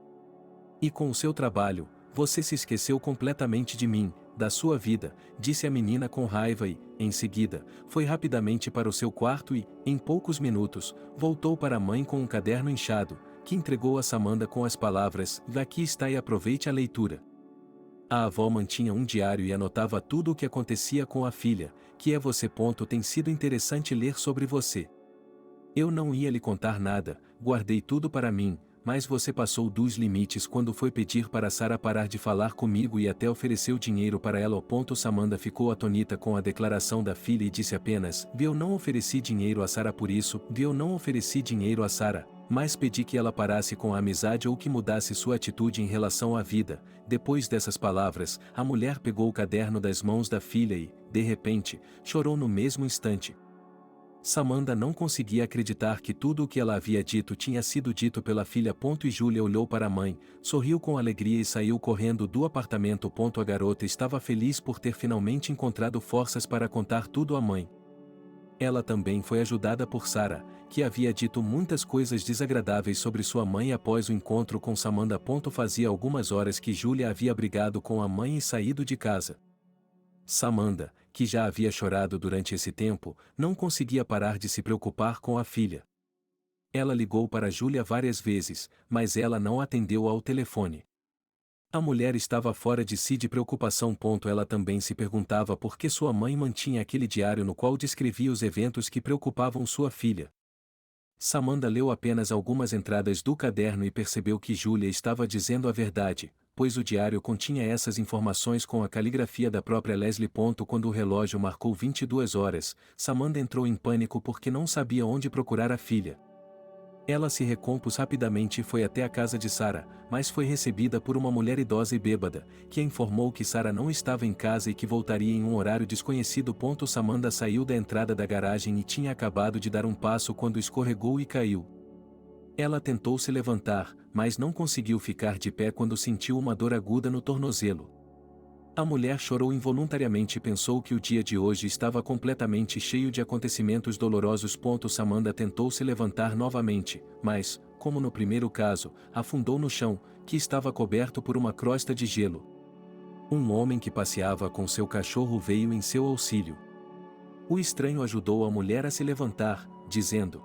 Speaker 2: E com o seu trabalho, você se esqueceu completamente de mim, da sua vida", disse a menina com raiva e, em seguida, foi rapidamente para o seu quarto e, em poucos minutos, voltou para a mãe com um caderno inchado, que entregou a Samantha com as palavras: "Aqui está e aproveite a leitura." A avó mantinha um diário e anotava tudo o que acontecia com a filha, que é você. Tem sido interessante ler sobre você. Eu não ia lhe contar nada, guardei tudo para mim, mas você passou dos limites quando foi pedir para Sara parar de falar comigo e até ofereceu dinheiro para ela. Samantha ficou atônita com a declaração da filha e disse apenas: "Eu não ofereci dinheiro a Sara por isso, eu não ofereci dinheiro a Sara, mas pedi que ela parasse com a amizade ou que mudasse sua atitude em relação à vida." Depois dessas palavras, a mulher pegou o caderno das mãos da filha e, de repente, chorou no mesmo instante. Samantha não conseguia acreditar que tudo o que ela havia dito tinha sido dito pela filha. E Júlia olhou para a mãe, sorriu com alegria e saiu correndo do apartamento. A garota estava feliz por ter finalmente encontrado forças para contar tudo à mãe. Ela também foi ajudada por Sara, que havia dito muitas coisas desagradáveis sobre sua mãe após o encontro com Samantha. Fazia algumas horas que Júlia havia brigado com a mãe e saído de casa. Samantha, que já havia chorado durante esse tempo, não conseguia parar de se preocupar com a filha. Ela ligou para Júlia várias vezes, mas ela não atendeu ao telefone. A mulher estava fora de si de preocupação. Ela também se perguntava por que sua mãe mantinha aquele diário no qual descrevia os eventos que preocupavam sua filha. Samantha leu apenas algumas entradas do caderno e percebeu que Júlia estava dizendo a verdade, pois o diário continha essas informações com a caligrafia da própria Leslie. Quando o relógio marcou 22 horas, Samantha entrou em pânico porque não sabia onde procurar a filha. Ela se recompôs rapidamente e foi até a casa de Sara, mas foi recebida por uma mulher idosa e bêbada, que a informou que Sara não estava em casa e que voltaria em um horário desconhecido. Samantha saiu da entrada da garagem e tinha acabado de dar um passo quando escorregou e caiu. Ela tentou se levantar, mas não conseguiu ficar de pé quando sentiu uma dor aguda no tornozelo. A mulher chorou involuntariamente e pensou que o dia de hoje estava completamente cheio de acontecimentos dolorosos. Samantha tentou se levantar novamente, mas, como no primeiro caso, afundou no chão, que estava coberto por uma crosta de gelo. Um homem que passeava com seu cachorro veio em seu auxílio. O estranho ajudou a mulher a se levantar, dizendo: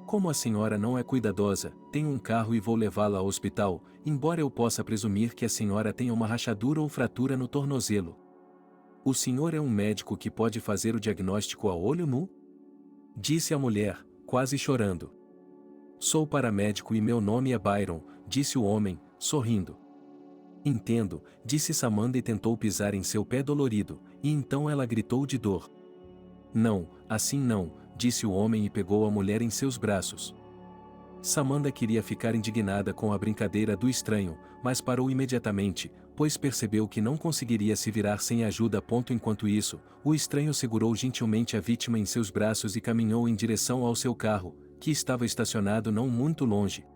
Speaker 2: "Como a senhora não é cuidadosa, tenho um carro e vou levá-la ao hospital, embora eu possa presumir que a senhora tenha uma rachadura ou fratura no tornozelo. O senhor é um médico que pode fazer o diagnóstico a olho nu?" Disse a mulher, quase chorando. "Sou paramédico e meu nome é Byron", disse o homem, sorrindo. "Entendo", disse Samantha e tentou pisar em seu pé dolorido, e então ela gritou de dor. "Não, assim não", disse o homem e pegou a mulher em seus braços. Samantha queria ficar indignada com a brincadeira do estranho, mas parou imediatamente, pois percebeu que não conseguiria se virar sem ajuda. Enquanto isso, o estranho segurou gentilmente a vítima em seus braços e caminhou em direção ao seu carro, que estava estacionado não muito longe.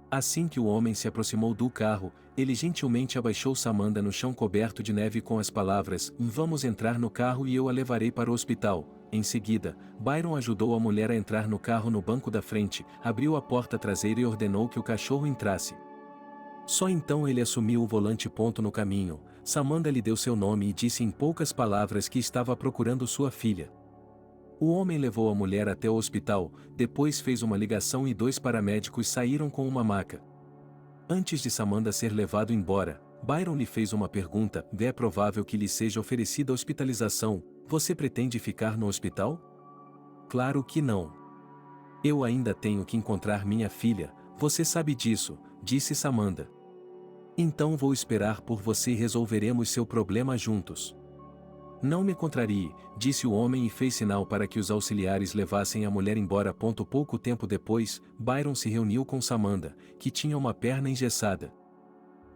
Speaker 2: Assim que o homem se aproximou do carro, ele gentilmente abaixou Samantha no chão coberto de neve com as palavras: "Vamos entrar no carro e eu a levarei para o hospital." Em seguida, Byron ajudou a mulher a entrar no carro no banco da frente, abriu a porta traseira e ordenou que o cachorro entrasse. Só então ele assumiu o volante. No caminho, Samantha lhe deu seu nome e disse em poucas palavras que estava procurando sua filha. O homem levou a mulher até o hospital, depois fez uma ligação e 2 paramédicos saíram com uma maca. Antes de Samantha ser levado embora, Byron lhe fez uma pergunta: "É provável que lhe seja oferecida hospitalização, você pretende ficar no hospital?" "Claro que não. Eu ainda tenho que encontrar minha filha, você sabe disso", disse Samantha. "Então vou esperar por você e resolveremos seu problema juntos." "Não me contrarie", disse o homem e fez sinal para que os auxiliares levassem a mulher embora. Pouco tempo depois, Byron se reuniu com Samantha, que tinha uma perna engessada.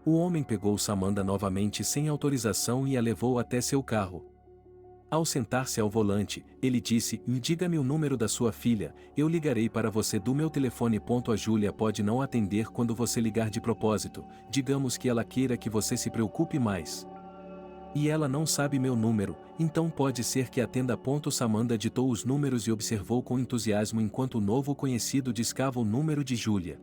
Speaker 2: O homem pegou Samantha novamente sem autorização e a levou até seu carro. Ao sentar-se ao volante, ele disse: "Diga-me o número da sua filha, eu ligarei para você do meu telefone. A Júlia pode não atender quando você ligar de propósito, digamos que ela queira que você se preocupe mais. E ela não sabe meu número, então pode ser que atenda. Samantha ditou os números e observou com entusiasmo enquanto o novo conhecido discava o número de Júlia.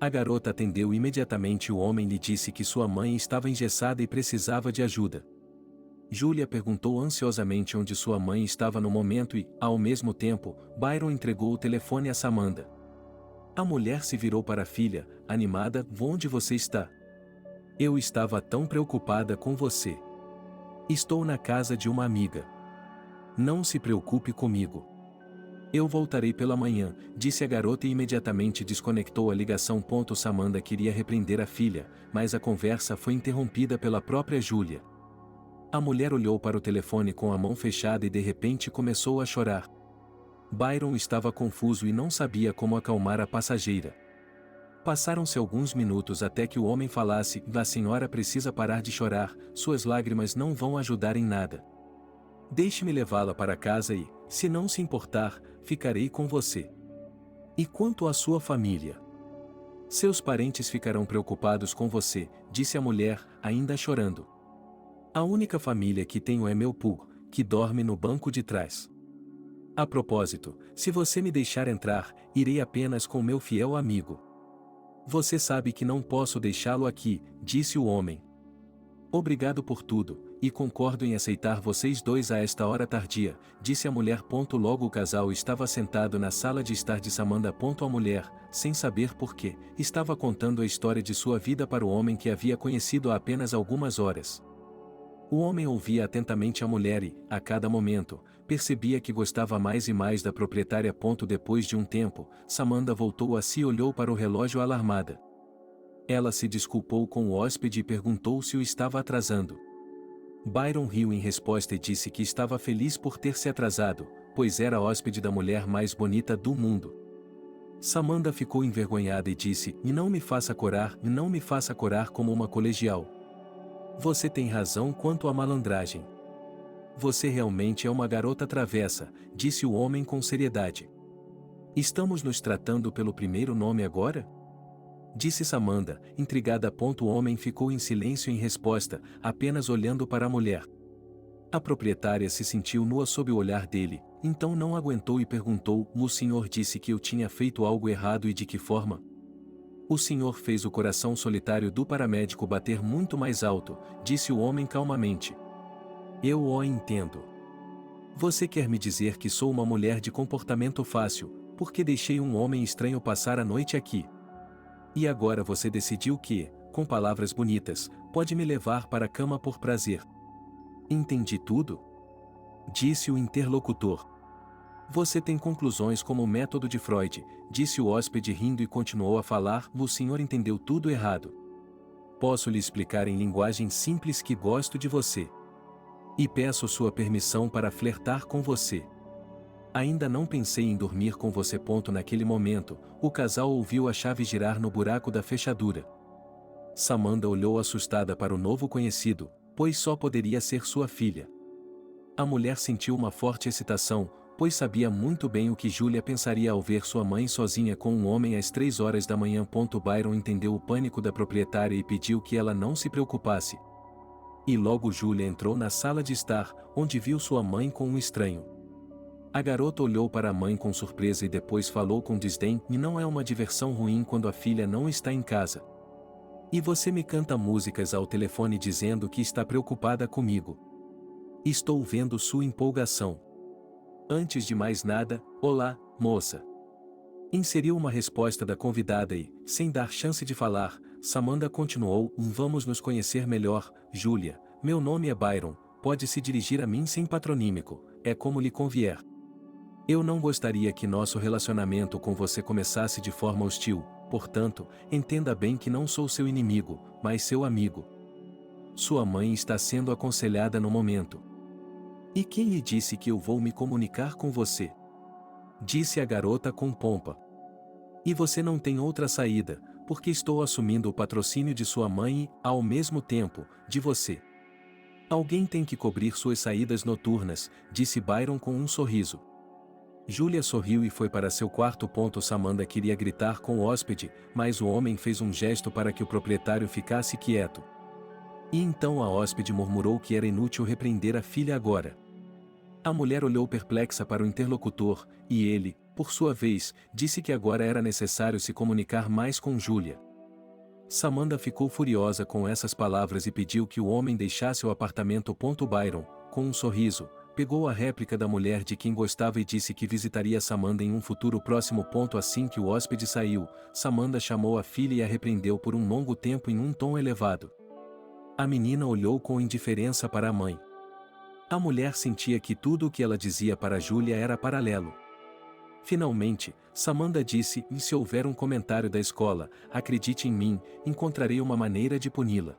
Speaker 2: A garota atendeu imediatamente. O homem lhe disse que sua mãe estava engessada e precisava de ajuda. Júlia perguntou ansiosamente onde sua mãe estava no momento e, ao mesmo tempo, Byron entregou o telefone a Samantha. A mulher se virou para a filha, animada: "Onde você está? Eu estava tão preocupada com você." "Estou na casa de uma amiga." "Não se preocupe comigo. Eu voltarei pela manhã", disse a garota e imediatamente desconectou a ligação. Samantha queria repreender a filha, mas a conversa foi interrompida pela própria Júlia. A mulher olhou para o telefone com a mão fechada e de repente começou a chorar. Byron estava confuso e não sabia como acalmar a passageira. Passaram-se alguns minutos até que o homem falasse: "A senhora precisa parar de chorar, suas lágrimas não vão ajudar em nada. Deixe-me levá-la para casa e, se não se importar, ficarei com você. E quanto à sua família? Seus parentes ficarão preocupados com você", disse a mulher, ainda chorando. "A única família que tenho é meu Pug, que dorme no banco de trás." A propósito, se você me deixar entrar, irei apenas com meu fiel amigo. Você sabe que não posso deixá-lo aqui, disse o homem. Obrigado por tudo, e concordo em aceitar vocês dois a esta hora tardia, disse a mulher. Logo o casal estava sentado na sala de estar de Samantha. A mulher, sem saber por quê, estava contando a história de sua vida para o homem que havia conhecido há apenas algumas horas. O homem ouvia atentamente a mulher e, a cada momento, percebia que gostava mais e mais da proprietária. Depois de um tempo, Samantha voltou a si e olhou para o relógio alarmada. Ela se desculpou com o hóspede e perguntou se o estava atrasando. Byron riu em resposta e disse que estava feliz por ter se atrasado, pois era hóspede da mulher mais bonita do mundo. Samantha ficou envergonhada e disse: "E não me faça corar como uma colegial. Você tem razão quanto à malandragem. Você realmente é uma garota travessa", disse o homem com seriedade. "Estamos nos tratando pelo primeiro nome agora?" disse Samantha, intrigada. O homem ficou em silêncio em resposta, apenas olhando para a mulher. A proprietária se sentiu nua sob o olhar dele, então não aguentou e perguntou: "O senhor disse que eu tinha feito algo errado e de que forma?" "O senhor fez o coração solitário do paramédico bater muito mais alto", disse o homem calmamente. "Eu o entendo. Você quer me dizer que sou uma mulher de comportamento fácil, porque deixei um homem estranho passar a noite aqui. E agora você decidiu que, com palavras bonitas, pode me levar para a cama por prazer." "Entendi tudo?" disse o interlocutor. "Você tem conclusões como o método de Freud", disse o hóspede rindo e continuou a falar: "O senhor entendeu tudo errado. Posso lhe explicar em linguagem simples que gosto de você. E peço sua permissão para flertar com você. Ainda não pensei em dormir com você. Naquele momento, o casal ouviu a chave girar no buraco da fechadura. Samantha olhou assustada para o novo conhecido, pois só poderia ser sua filha. A mulher sentiu uma forte excitação, pois sabia muito bem o que Julia pensaria ao ver sua mãe sozinha com um homem às 3 horas da manhã. Byron entendeu o pânico da proprietária e pediu que ela não se preocupasse. E logo Julia entrou na sala de estar, onde viu sua mãe com um estranho. A garota olhou para a mãe com surpresa e depois falou com desdém: "E não é uma diversão ruim quando a filha não está em casa? E você me canta músicas ao telefone dizendo que está preocupada comigo. Estou vendo sua empolgação. Antes de mais nada, olá, moça." Inseriu uma resposta da convidada e, sem dar chance de falar, Samantha continuou: "Vamos nos conhecer melhor, Julia. Meu nome é Byron, pode se dirigir a mim sem patronímico, é como lhe convier. Eu não gostaria que nosso relacionamento com você começasse de forma hostil, portanto, entenda bem que não sou seu inimigo, mas seu amigo. Sua mãe está sendo aconselhada no momento." "E quem lhe disse que eu vou me comunicar com você?" disse a garota com pompa. "E você não tem outra saída, porque estou assumindo o patrocínio de sua mãe e, ao mesmo tempo, de você. Alguém tem que cobrir suas saídas noturnas", disse Byron com um sorriso. Julia sorriu e foi para seu quarto. Samantha queria gritar com o hóspede, mas o homem fez um gesto para que o proprietário ficasse quieto. E então a hóspede murmurou que era inútil repreender a filha agora. A mulher olhou perplexa para o interlocutor, e ele, por sua vez, disse que agora era necessário se comunicar mais com Julia. Samantha ficou furiosa com essas palavras e pediu que o homem deixasse o apartamento. Byron, com um sorriso, pegou a réplica da mulher de quem gostava e disse que visitaria Samantha em um futuro próximo. Assim que o hóspede saiu, Samantha chamou a filha e a repreendeu por um longo tempo em um tom elevado. A menina olhou com indiferença para a mãe. A mulher sentia que tudo o que ela dizia para Julia era paralelo. Finalmente, Samantha disse: "E se houver um comentário da escola, acredite em mim, encontrarei uma maneira de puni-la.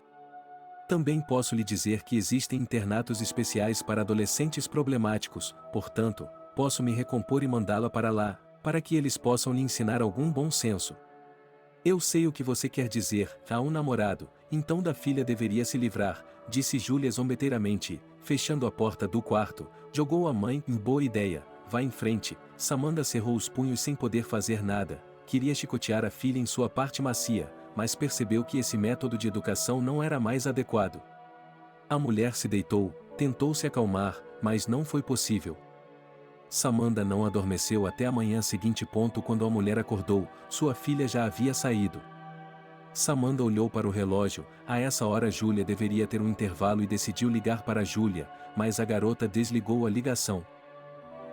Speaker 2: Também posso lhe dizer que existem internatos especiais para adolescentes problemáticos, portanto, posso me recompor e mandá-la para lá, para que eles possam lhe ensinar algum bom senso. Eu sei o que você quer dizer, há um namorado, então da filha deveria se livrar", disse Julia zombeteiramente e, fechando a porta do quarto, jogou a mãe: "Boa ideia, vá em frente." Samantha cerrou os punhos sem poder fazer nada, queria chicotear a filha em sua parte macia, mas percebeu que esse método de educação não era mais adequado. A mulher se deitou, tentou se acalmar, mas não foi possível. Samanda não adormeceu até a manhã seguinte. Quando a mulher acordou, sua filha já havia saído. Samanda olhou para o relógio. A essa hora Júlia deveria ter um intervalo e decidiu ligar para Júlia, mas a garota desligou a ligação.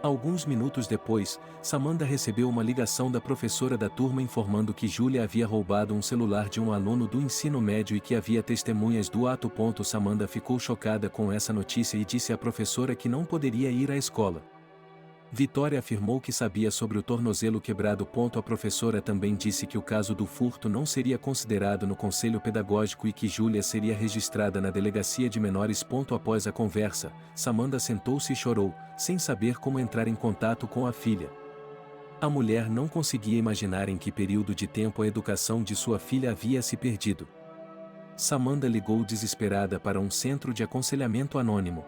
Speaker 2: Alguns minutos depois, Samanda recebeu uma ligação da professora da turma informando que Júlia havia roubado um celular de um aluno do ensino médio e que havia testemunhas do ato. Samanda ficou chocada com essa notícia e disse à professora que não poderia ir à escola. Vitória afirmou que sabia sobre o tornozelo quebrado. A professora também disse que o caso do furto não seria considerado no conselho pedagógico e que Júlia seria registrada na delegacia de menores. Após a conversa, Samanda sentou-se e chorou, sem saber como entrar em contato com a filha. A mulher não conseguia imaginar em que período de tempo a educação de sua filha havia se perdido. Samanda ligou desesperada para um centro de aconselhamento anônimo.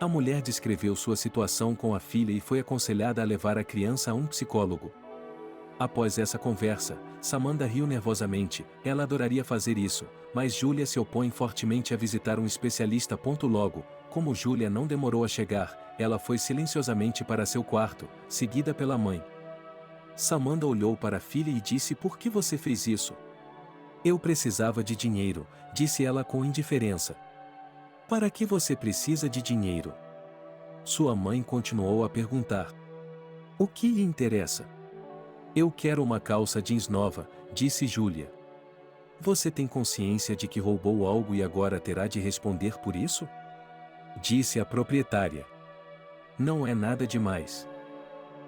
Speaker 2: A mulher descreveu sua situação com a filha e foi aconselhada a levar a criança a um psicólogo. Após essa conversa, Samanda riu nervosamente. Ela adoraria fazer isso, mas Júlia se opõe fortemente a visitar um especialista. Logo, como Júlia não demorou a chegar, ela foi silenciosamente para seu quarto, seguida pela mãe. Samanda olhou para a filha e disse: "Por que você fez isso?" "Eu precisava de dinheiro", disse ela com indiferença. "Para que você precisa de dinheiro?" Sua mãe continuou a perguntar. "O que lhe interessa?" "Eu quero uma calça jeans nova", disse Júlia. "Você tem consciência de que roubou algo e agora terá de responder por isso?" disse a proprietária. "Não é nada demais.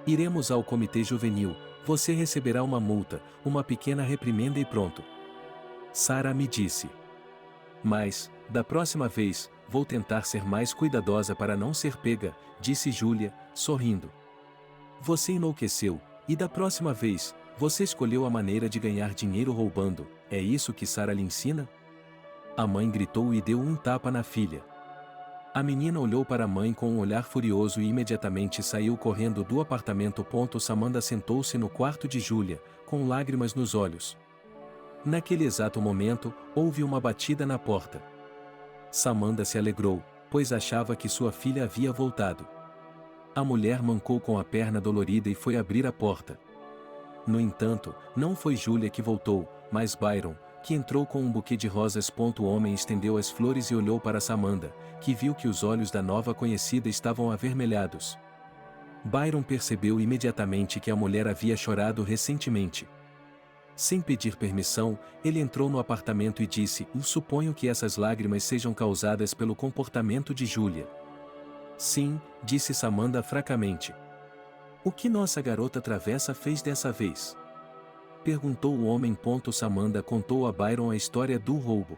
Speaker 2: Iremos ao comitê juvenil, você receberá uma multa, uma pequena reprimenda e pronto." Sara me disse. "Mas, da próxima vez, vou tentar ser mais cuidadosa para não ser pega", disse Júlia, sorrindo. "Você enlouqueceu, e da próxima vez, você escolheu a maneira de ganhar dinheiro roubando, é isso que Sara lhe ensina?" A mãe gritou e deu um tapa na filha. A menina olhou para a mãe com um olhar furioso e imediatamente saiu correndo do apartamento. Samanda sentou-se no quarto de Júlia, com lágrimas nos olhos. Naquele exato momento, houve uma batida na porta. Samanda se alegrou, pois achava que sua filha havia voltado. A mulher mancou com a perna dolorida e foi abrir a porta. No entanto, não foi Júlia que voltou, mas Byron, que entrou com um buquê de rosas. O homem estendeu as flores e olhou para Samanda, que viu que os olhos da nova conhecida estavam avermelhados. Byron percebeu imediatamente que a mulher havia chorado recentemente. Sem pedir permissão, ele entrou no apartamento e disse: "Suponho que essas lágrimas sejam causadas pelo comportamento de Júlia." "Sim", disse Samanda fracamente. "O que nossa garota travessa fez dessa vez?" perguntou o homem. Samanda contou a Byron a história do roubo.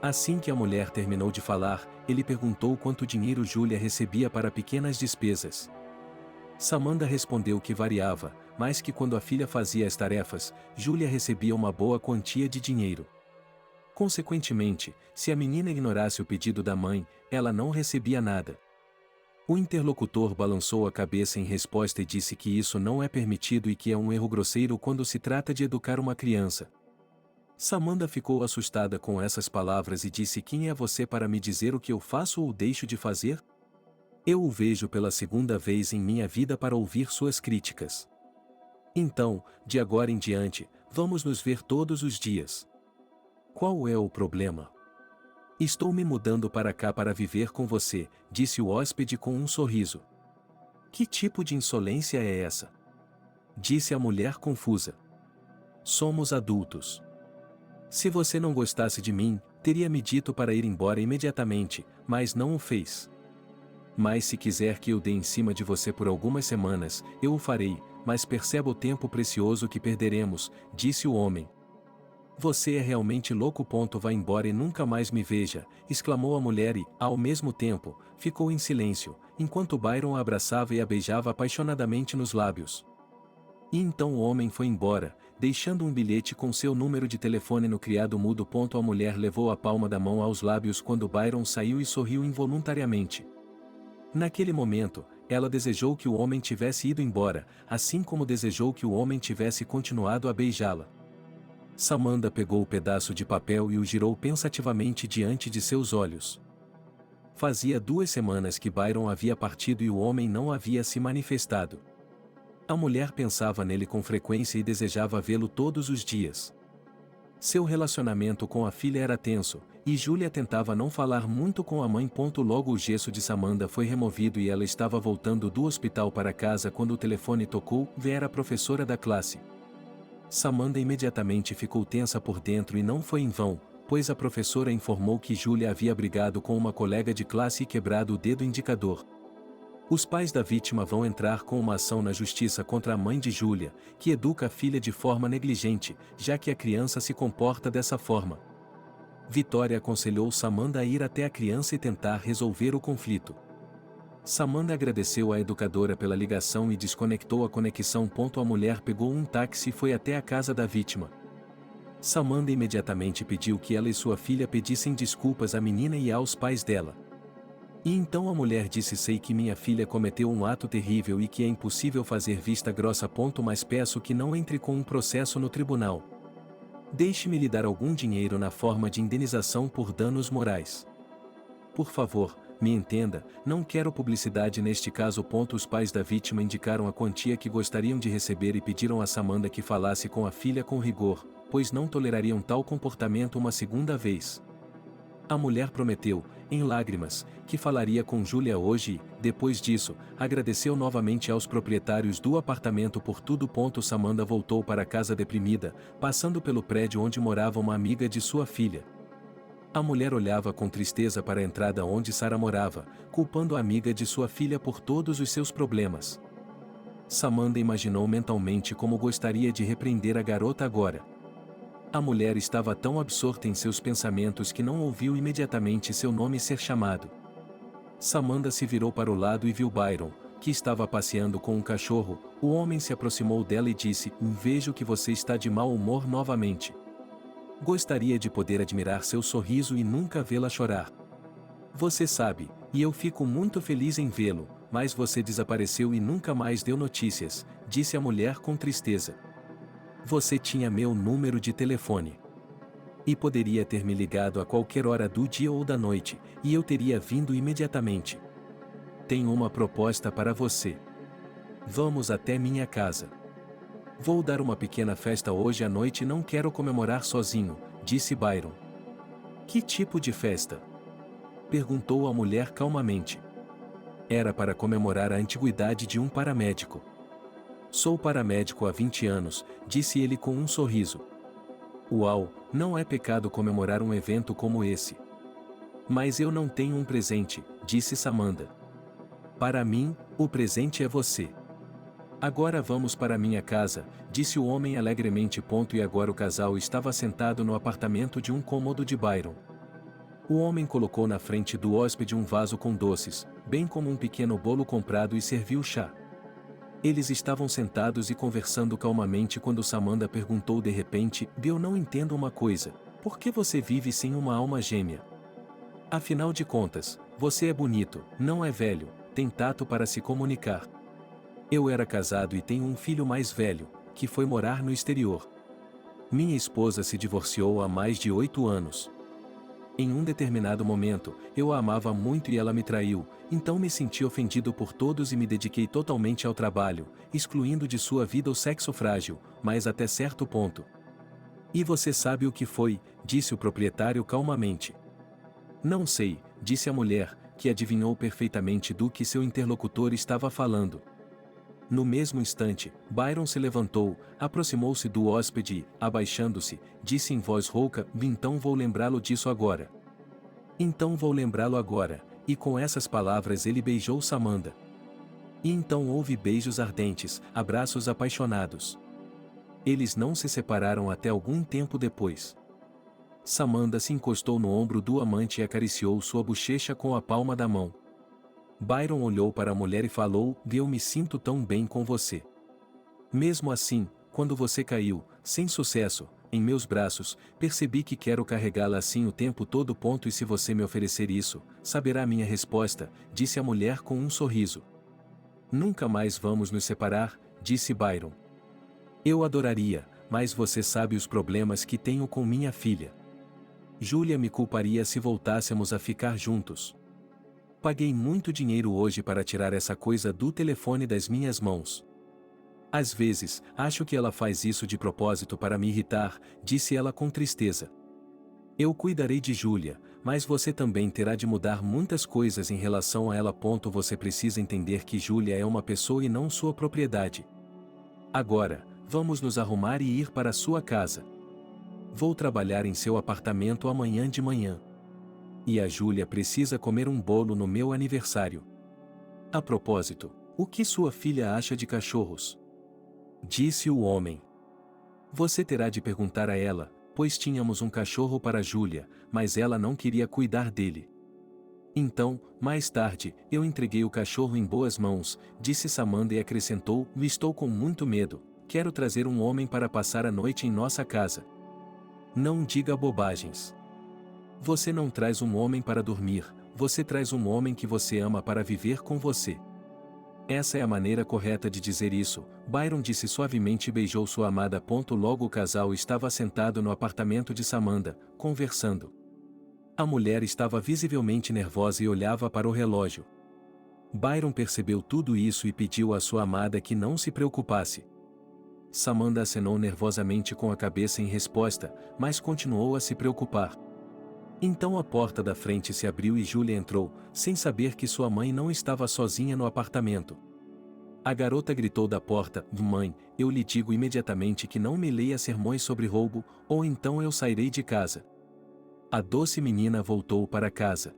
Speaker 2: Assim que a mulher terminou de falar, ele perguntou quanto dinheiro Júlia recebia para pequenas despesas. Samanda respondeu que variava, mas que quando a filha fazia as tarefas, Júlia recebia uma boa quantia de dinheiro. Consequentemente, se a menina ignorasse o pedido da mãe, ela não recebia nada. O interlocutor balançou a cabeça em resposta e disse que isso não é permitido e que é um erro grosseiro quando se trata de educar uma criança. Samanda ficou assustada com essas palavras e disse: "Quem é você para me dizer o que eu faço ou deixo de fazer? Eu o vejo pela segunda vez em minha vida para ouvir suas críticas. Então, de agora em diante, vamos nos ver todos os dias." "Qual é o problema?" "Estou me mudando para cá para viver com você", disse o hóspede com um sorriso. "Que tipo de insolência é essa?" disse a mulher confusa. "Somos adultos. Se você não gostasse de mim, teria me dito para ir embora imediatamente, mas não o fez. Mas se quiser que eu dê em cima de você por algumas semanas, eu o farei, mas perceba o tempo precioso que perderemos", disse o homem. "Você é realmente louco. Vá embora e nunca mais me veja", exclamou a mulher e, ao mesmo tempo, ficou em silêncio, enquanto Byron a abraçava e a beijava apaixonadamente nos lábios. E então o homem foi embora, deixando um bilhete com seu número de telefone no criado mudo. A mulher levou a palma da mão aos lábios quando Byron saiu e sorriu involuntariamente. Naquele momento, ela desejou que o homem tivesse ido embora, assim como desejou que o homem tivesse continuado a beijá-la. Samanda pegou o pedaço de papel e o girou pensativamente diante de seus olhos. Fazia 2 semanas que Byron havia partido e o homem não havia se manifestado. A mulher pensava nele com frequência e desejava vê-lo todos os dias. Seu relacionamento com a filha era tenso, e Julia tentava não falar muito com a mãe. Logo o gesso de Samantha foi removido e ela estava voltando do hospital para casa quando o telefone tocou. Era a professora da classe. Samantha imediatamente ficou tensa por dentro e não foi em vão, pois a professora informou que Julia havia brigado com uma colega de classe e quebrado o dedo indicador. Os pais da vítima vão entrar com uma ação na justiça contra a mãe de Julia, que educa a filha de forma negligente, já que a criança se comporta dessa forma. Vitória aconselhou Samantha a ir até a criança e tentar resolver o conflito. Samantha agradeceu à educadora pela ligação e desconectou a conexão. A mulher pegou um táxi e foi até a casa da vítima. Samantha imediatamente pediu que ela e sua filha pedissem desculpas à menina e aos pais dela. E então a mulher disse: sei que minha filha cometeu um ato terrível e que é impossível fazer vista grossa. Mas peço que não entre com um processo no tribunal. Deixe-me lhe dar algum dinheiro na forma de indenização por danos morais. Por favor, me entenda, não quero publicidade neste caso. Os pais da vítima indicaram a quantia que gostariam de receber e pediram a Samantha que falasse com a filha com rigor, pois não tolerariam tal comportamento uma segunda vez. A mulher prometeu, em lágrimas, que falaria com Julia hoje e, depois disso, agradeceu novamente aos proprietários do apartamento por tudo. Samantha voltou para casa deprimida, passando pelo prédio onde morava uma amiga de sua filha. A mulher olhava com tristeza para a entrada onde Sarah morava, culpando a amiga de sua filha por todos os seus problemas. Samantha imaginou mentalmente como gostaria de repreender a garota agora. A mulher estava tão absorta em seus pensamentos que não ouviu imediatamente seu nome ser chamado. Samantha se virou para o lado e viu Byron, que estava passeando com um cachorro. O homem se aproximou dela e disse: vejo que você está de mau humor novamente. Gostaria de poder admirar seu sorriso e nunca vê-la chorar. Você sabe, e eu fico muito feliz em vê-lo, mas você desapareceu e nunca mais deu notícias, disse a mulher com tristeza. Você tinha meu número de telefone. E poderia ter me ligado a qualquer hora do dia ou da noite, e eu teria vindo imediatamente. Tenho uma proposta para você. Vamos até minha casa. Vou dar uma pequena festa hoje à noite e não quero comemorar sozinho, disse Byron. Que tipo de festa? Perguntou a mulher calmamente. Era para comemorar a antiguidade de um paramédico. Sou paramédico há 20 anos, disse ele com um sorriso. Uau, não é pecado comemorar um evento como esse. Mas eu não tenho um presente, disse Samantha. Para mim, o presente é você. Agora vamos para minha casa, disse o homem alegremente. E agora o casal estava sentado no apartamento de um cômodo de Byron. O homem colocou na frente do hóspede um vaso com doces, bem como um pequeno bolo comprado e serviu chá. Eles estavam sentados e conversando calmamente quando Samantha perguntou de repente: eu não entendo uma coisa, por que você vive sem uma alma gêmea? Afinal de contas, você é bonito, não é velho, tem tato para se comunicar. Eu era casado e tenho um filho mais velho, que foi morar no exterior. Minha esposa se divorciou há mais de 8 anos. Em um determinado momento, eu a amava muito e ela me traiu, então me senti ofendido por todos e me dediquei totalmente ao trabalho, excluindo de sua vida o sexo frágil, mas até certo ponto. E você sabe o que foi, disse o proprietário calmamente. Não sei, disse a mulher, que adivinhou perfeitamente do que seu interlocutor estava falando. No mesmo instante, Byron se levantou, aproximou-se do hóspede e, abaixando-se, disse em voz rouca: então vou lembrá-lo disso agora. Então vou lembrá-lo agora, e com essas palavras ele beijou Samantha. E então houve beijos ardentes, abraços apaixonados. Eles não se separaram até algum tempo depois. Samantha se encostou no ombro do amante e acariciou sua bochecha com a palma da mão. Byron olhou para a mulher e falou: eu me sinto tão bem com você. Mesmo assim, quando você caiu, sem sucesso, em meus braços, percebi que quero carregá-la assim o tempo todo. E se você me oferecer isso, saberá minha resposta, disse a mulher com um sorriso. Nunca mais vamos nos separar, disse Byron. Eu adoraria, mas você sabe os problemas que tenho com minha filha. Julia me culparia se voltássemos a ficar juntos. Paguei muito dinheiro hoje para tirar essa coisa do telefone das minhas mãos. Às vezes, acho que ela faz isso de propósito para me irritar, disse ela com tristeza. Eu cuidarei de Júlia, mas você também terá de mudar muitas coisas em relação a ela. Você precisa entender que Júlia é uma pessoa e não sua propriedade. Agora, vamos nos arrumar e ir para sua casa. Vou trabalhar em seu apartamento amanhã de manhã. E a Júlia precisa comer um bolo no meu aniversário. A propósito, o que sua filha acha de cachorros? Disse o homem. Você terá de perguntar a ela, pois tínhamos um cachorro para Júlia, mas ela não queria cuidar dele. Então, mais tarde, eu entreguei o cachorro em boas mãos, disse Samantha e acrescentou, estou com muito medo, quero trazer um homem para passar a noite em nossa casa. Não diga bobagens. Você não traz um homem para dormir, você traz um homem que você ama para viver com você. Essa é a maneira correta de dizer isso, Byron disse suavemente e beijou sua amada. Logo o casal estava sentado no apartamento de Samantha, conversando. A mulher estava visivelmente nervosa e olhava para o relógio. Byron percebeu tudo isso e pediu à sua amada que não se preocupasse. Samantha acenou nervosamente com a cabeça em resposta, mas continuou a se preocupar. Então a porta da frente se abriu e Júlia entrou, sem saber que sua mãe não estava sozinha no apartamento. A garota gritou da porta, mãe, eu lhe digo imediatamente que não me leia sermões sobre roubo, ou então eu sairei de casa. A doce menina voltou para casa.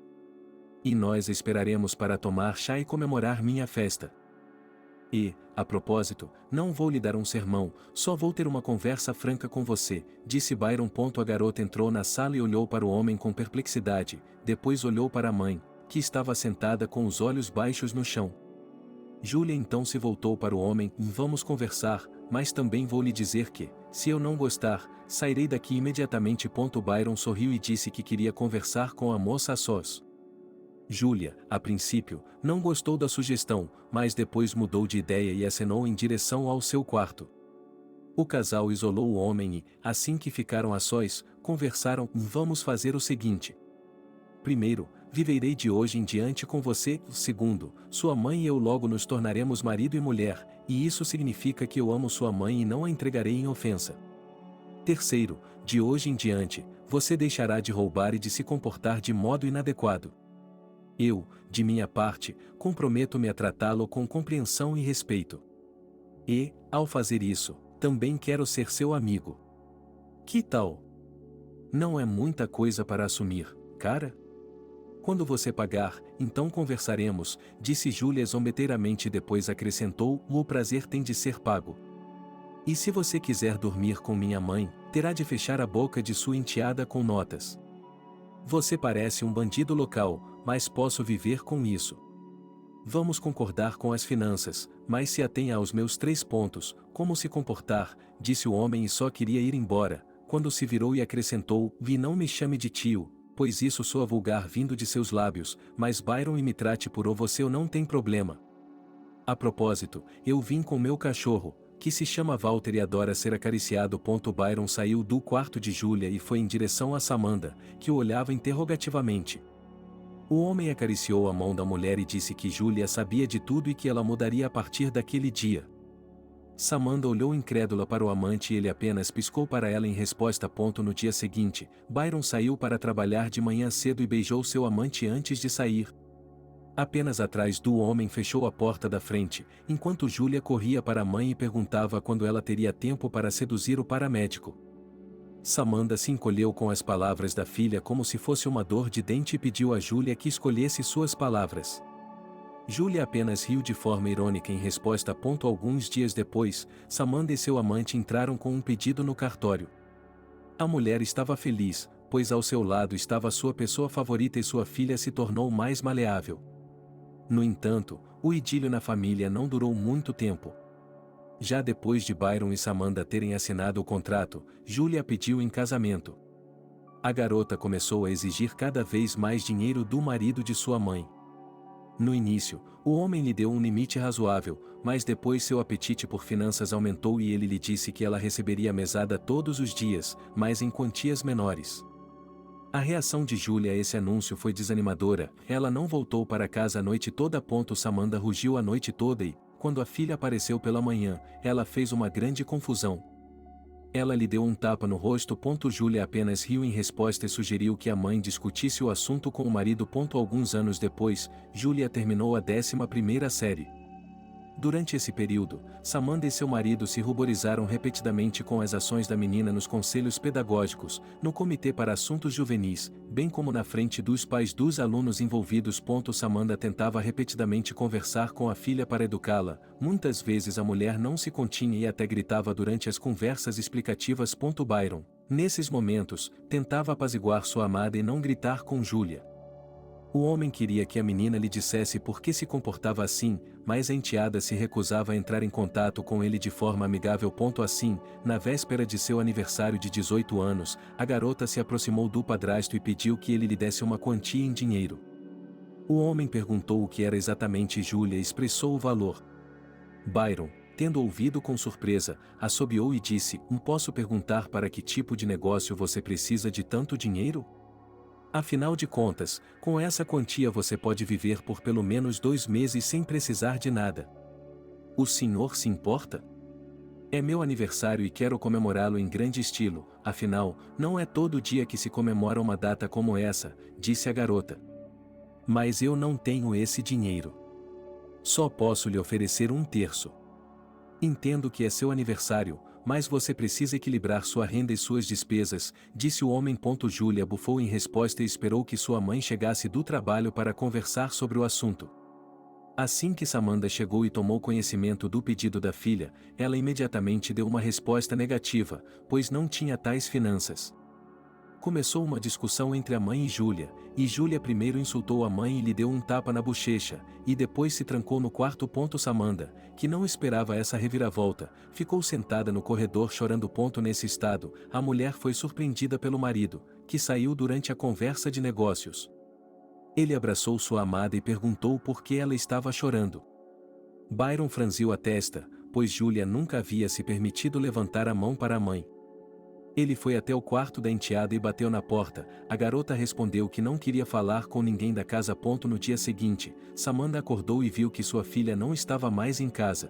Speaker 2: E nós esperaremos para tomar chá e comemorar minha festa. E, a propósito, não vou lhe dar um sermão, só vou ter uma conversa franca com você, disse Byron. A garota entrou na sala e olhou para o homem com perplexidade, depois olhou para a mãe, que estava sentada com os olhos baixos no chão. Júlia então se voltou para o homem, vamos conversar, mas também vou lhe dizer que, se eu não gostar, sairei daqui imediatamente. Byron sorriu e disse que queria conversar com a moça a sós. Júlia, a princípio, não gostou da sugestão, mas depois mudou de ideia e acenou em direção ao seu quarto. O casal isolou o homem e, assim que ficaram a sós, conversaram, vamos fazer o seguinte. Primeiro, viverei de hoje em diante com você. Segundo, sua mãe e eu logo nos tornaremos marido e mulher, e isso significa que eu amo sua mãe e não a entregarei em ofensa. Terceiro, de hoje em diante, você deixará de roubar e de se comportar de modo inadequado. Eu, de minha parte, comprometo-me a tratá-lo com compreensão e respeito. E, ao fazer isso, também quero ser seu amigo. Que tal? Não é muita coisa para assumir, cara? Quando você pagar, então conversaremos, disse Júlia zombeteiramente e depois acrescentou, o prazer tem de ser pago. E se você quiser dormir com minha mãe, terá de fechar a boca de sua enteada com notas. Você parece um bandido local, mas posso viver com isso. Vamos concordar com as finanças, mas se atenha aos meus 3 pontos, como se comportar, disse o homem e só queria ir embora, quando se virou e acrescentou, não me chame de tio, pois isso soa vulgar vindo de seus lábios, mas Byron e me trate por você ou não tem problema. A propósito, eu vim com meu cachorro, que se chama Walter e adora ser acariciado. Byron saiu do quarto de Júlia e foi em direção a Samantha, que o olhava interrogativamente. O homem acariciou a mão da mulher e disse que Júlia sabia de tudo e que ela mudaria a partir daquele dia. Samantha olhou incrédula para o amante e ele apenas piscou para ela em resposta. No dia seguinte, Byron saiu para trabalhar de manhã cedo e beijou seu amante antes de sair. Apenas atrás do homem fechou a porta da frente, enquanto Júlia corria para a mãe e perguntava quando ela teria tempo para seduzir o paramédico. Samantha se encolheu com as palavras da filha como se fosse uma dor de dente e pediu a Júlia que escolhesse suas palavras. Júlia apenas riu de forma irônica em resposta. Alguns dias depois, Samantha e seu amante entraram com um pedido no cartório. A mulher estava feliz, pois ao seu lado estava sua pessoa favorita e sua filha se tornou mais maleável. No entanto, o idílio na família não durou muito tempo. Já depois de Byron e Samantha terem assinado o contrato, Júlia a pediu em casamento. A garota começou a exigir cada vez mais dinheiro do marido de sua mãe. No início, o homem lhe deu um limite razoável, mas depois seu apetite por finanças aumentou e ele lhe disse que ela receberia mesada todos os dias, mas em quantias menores. A reação de Júlia a esse anúncio foi desanimadora. Ela não voltou para casa a noite toda. Samantha rugiu a noite toda e, quando a filha apareceu pela manhã, ela fez uma grande confusão. Ela lhe deu um tapa no rosto. Júlia apenas riu em resposta e sugeriu que a mãe discutisse o assunto com o marido. Alguns anos depois, Júlia terminou a 11ª série. Durante esse período, Samantha e seu marido se ruborizaram repetidamente com as ações da menina nos conselhos pedagógicos, no comitê para assuntos juvenis, bem como na frente dos pais dos alunos envolvidos. Samantha tentava repetidamente conversar com a filha para educá-la. Muitas vezes a mulher não se continha e até gritava durante as conversas explicativas. Byron, nesses momentos, tentava apaziguar sua amada e não gritar com Júlia. O homem queria que a menina lhe dissesse por que se comportava assim, mas a enteada se recusava a entrar em contato com ele de forma amigável. Assim, na véspera de seu aniversário de 18 anos, a garota se aproximou do padrasto e pediu que ele lhe desse uma quantia em dinheiro. O homem perguntou o que era exatamente e Júlia expressou o valor. Byron, tendo ouvido com surpresa, assobiou e disse: Posso perguntar para que tipo de negócio você precisa de tanto dinheiro? Afinal de contas, com essa quantia você pode viver por pelo menos 2 meses sem precisar de nada. O senhor se importa? É meu aniversário e quero comemorá-lo em grande estilo, afinal, não é todo dia que se comemora uma data como essa, disse a garota. Mas eu não tenho esse dinheiro. Só posso lhe oferecer 1/3. Entendo que é seu aniversário, mas você precisa equilibrar sua renda e suas despesas, disse o homem. Júlia bufou em resposta e esperou que sua mãe chegasse do trabalho para conversar sobre o assunto. Assim que Samantha chegou e tomou conhecimento do pedido da filha, ela imediatamente deu uma resposta negativa, pois não tinha tais finanças. Começou uma discussão entre a mãe e Júlia primeiro insultou a mãe e lhe deu um tapa na bochecha, e depois se trancou no quarto. Samantha, que não esperava essa reviravolta, ficou sentada no corredor chorando. Nesse estado, a mulher foi surpreendida pelo marido, que saiu durante a conversa de negócios. Ele abraçou sua amada e perguntou por que ela estava chorando. Byron franziu a testa, pois Júlia nunca havia se permitido levantar a mão para a mãe. Ele foi até o quarto da enteada e bateu na porta. A garota respondeu que não queria falar com ninguém da casa. No dia seguinte, Samantha acordou e viu que sua filha não estava mais em casa.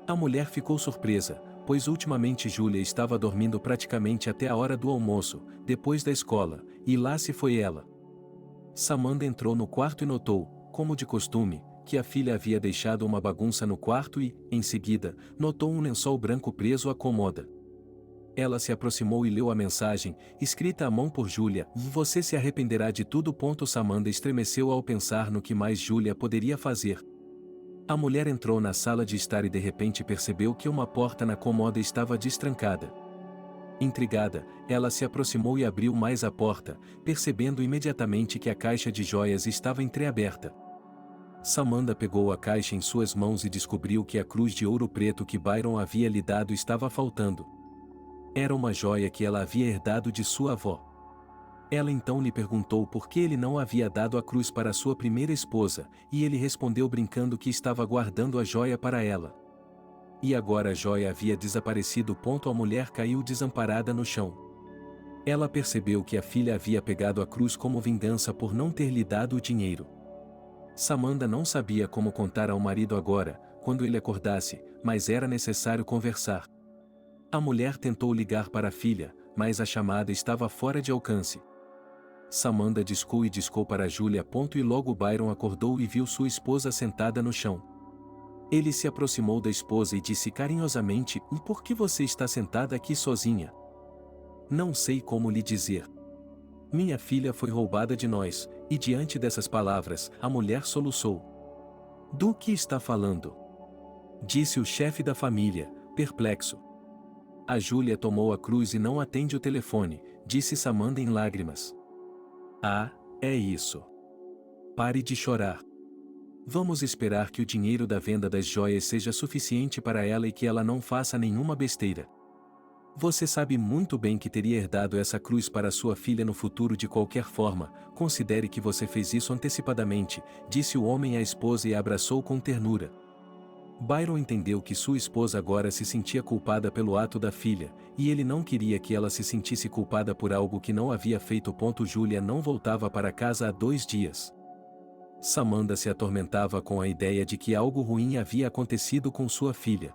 Speaker 2: A mulher ficou surpresa, pois ultimamente Júlia estava dormindo praticamente até a hora do almoço, depois da escola, e lá se foi ela. Samantha entrou no quarto e notou, como de costume, que a filha havia deixado uma bagunça no quarto e, em seguida, notou um lençol branco preso à cômoda. Ela se aproximou e leu a mensagem, escrita à mão por Júlia: Você se arrependerá de tudo. Samantha estremeceu ao pensar no que mais Júlia poderia fazer. A mulher entrou na sala de estar e de repente percebeu que uma porta na cômoda estava destrancada. Intrigada, ela se aproximou e abriu mais a porta, percebendo imediatamente que a caixa de joias estava entreaberta. Samantha pegou a caixa em suas mãos e descobriu que a cruz de ouro preto que Byron havia lhe dado estava faltando. Era uma joia que ela havia herdado de sua avó. Ela então lhe perguntou por que ele não havia dado a cruz para sua primeira esposa, e ele respondeu brincando que estava guardando a joia para ela. E agora a joia havia desaparecido. A mulher caiu desamparada no chão. Ela percebeu que a filha havia pegado a cruz como vingança por não ter lhe dado o dinheiro. Samantha não sabia como contar ao marido agora, quando ele acordasse, mas era necessário conversar. A mulher tentou ligar para a filha, mas a chamada estava fora de alcance. Samantha discou para Júlia. E logo Byron acordou e viu sua esposa sentada no chão. Ele se aproximou da esposa e disse carinhosamente: Por que você está sentada aqui sozinha? Não sei como lhe dizer. Minha filha foi roubada de nós, e diante dessas palavras, a mulher soluçou. Do que está falando? Disse o chefe da família, perplexo. A Júlia tomou a cruz e não atende o telefone, disse Samantha em lágrimas. Ah, é isso. Pare de chorar. Vamos esperar que o dinheiro da venda das joias seja suficiente para ela e que ela não faça nenhuma besteira. Você sabe muito bem que teria herdado essa cruz para sua filha no futuro de qualquer forma. Considere que você fez isso antecipadamente, disse o homem à esposa e a abraçou com ternura. Byron entendeu que sua esposa agora se sentia culpada pelo ato da filha, e ele não queria que ela se sentisse culpada por algo que não havia feito. Julia não voltava para casa há 2 dias. Samantha se atormentava com a ideia de que algo ruim havia acontecido com sua filha.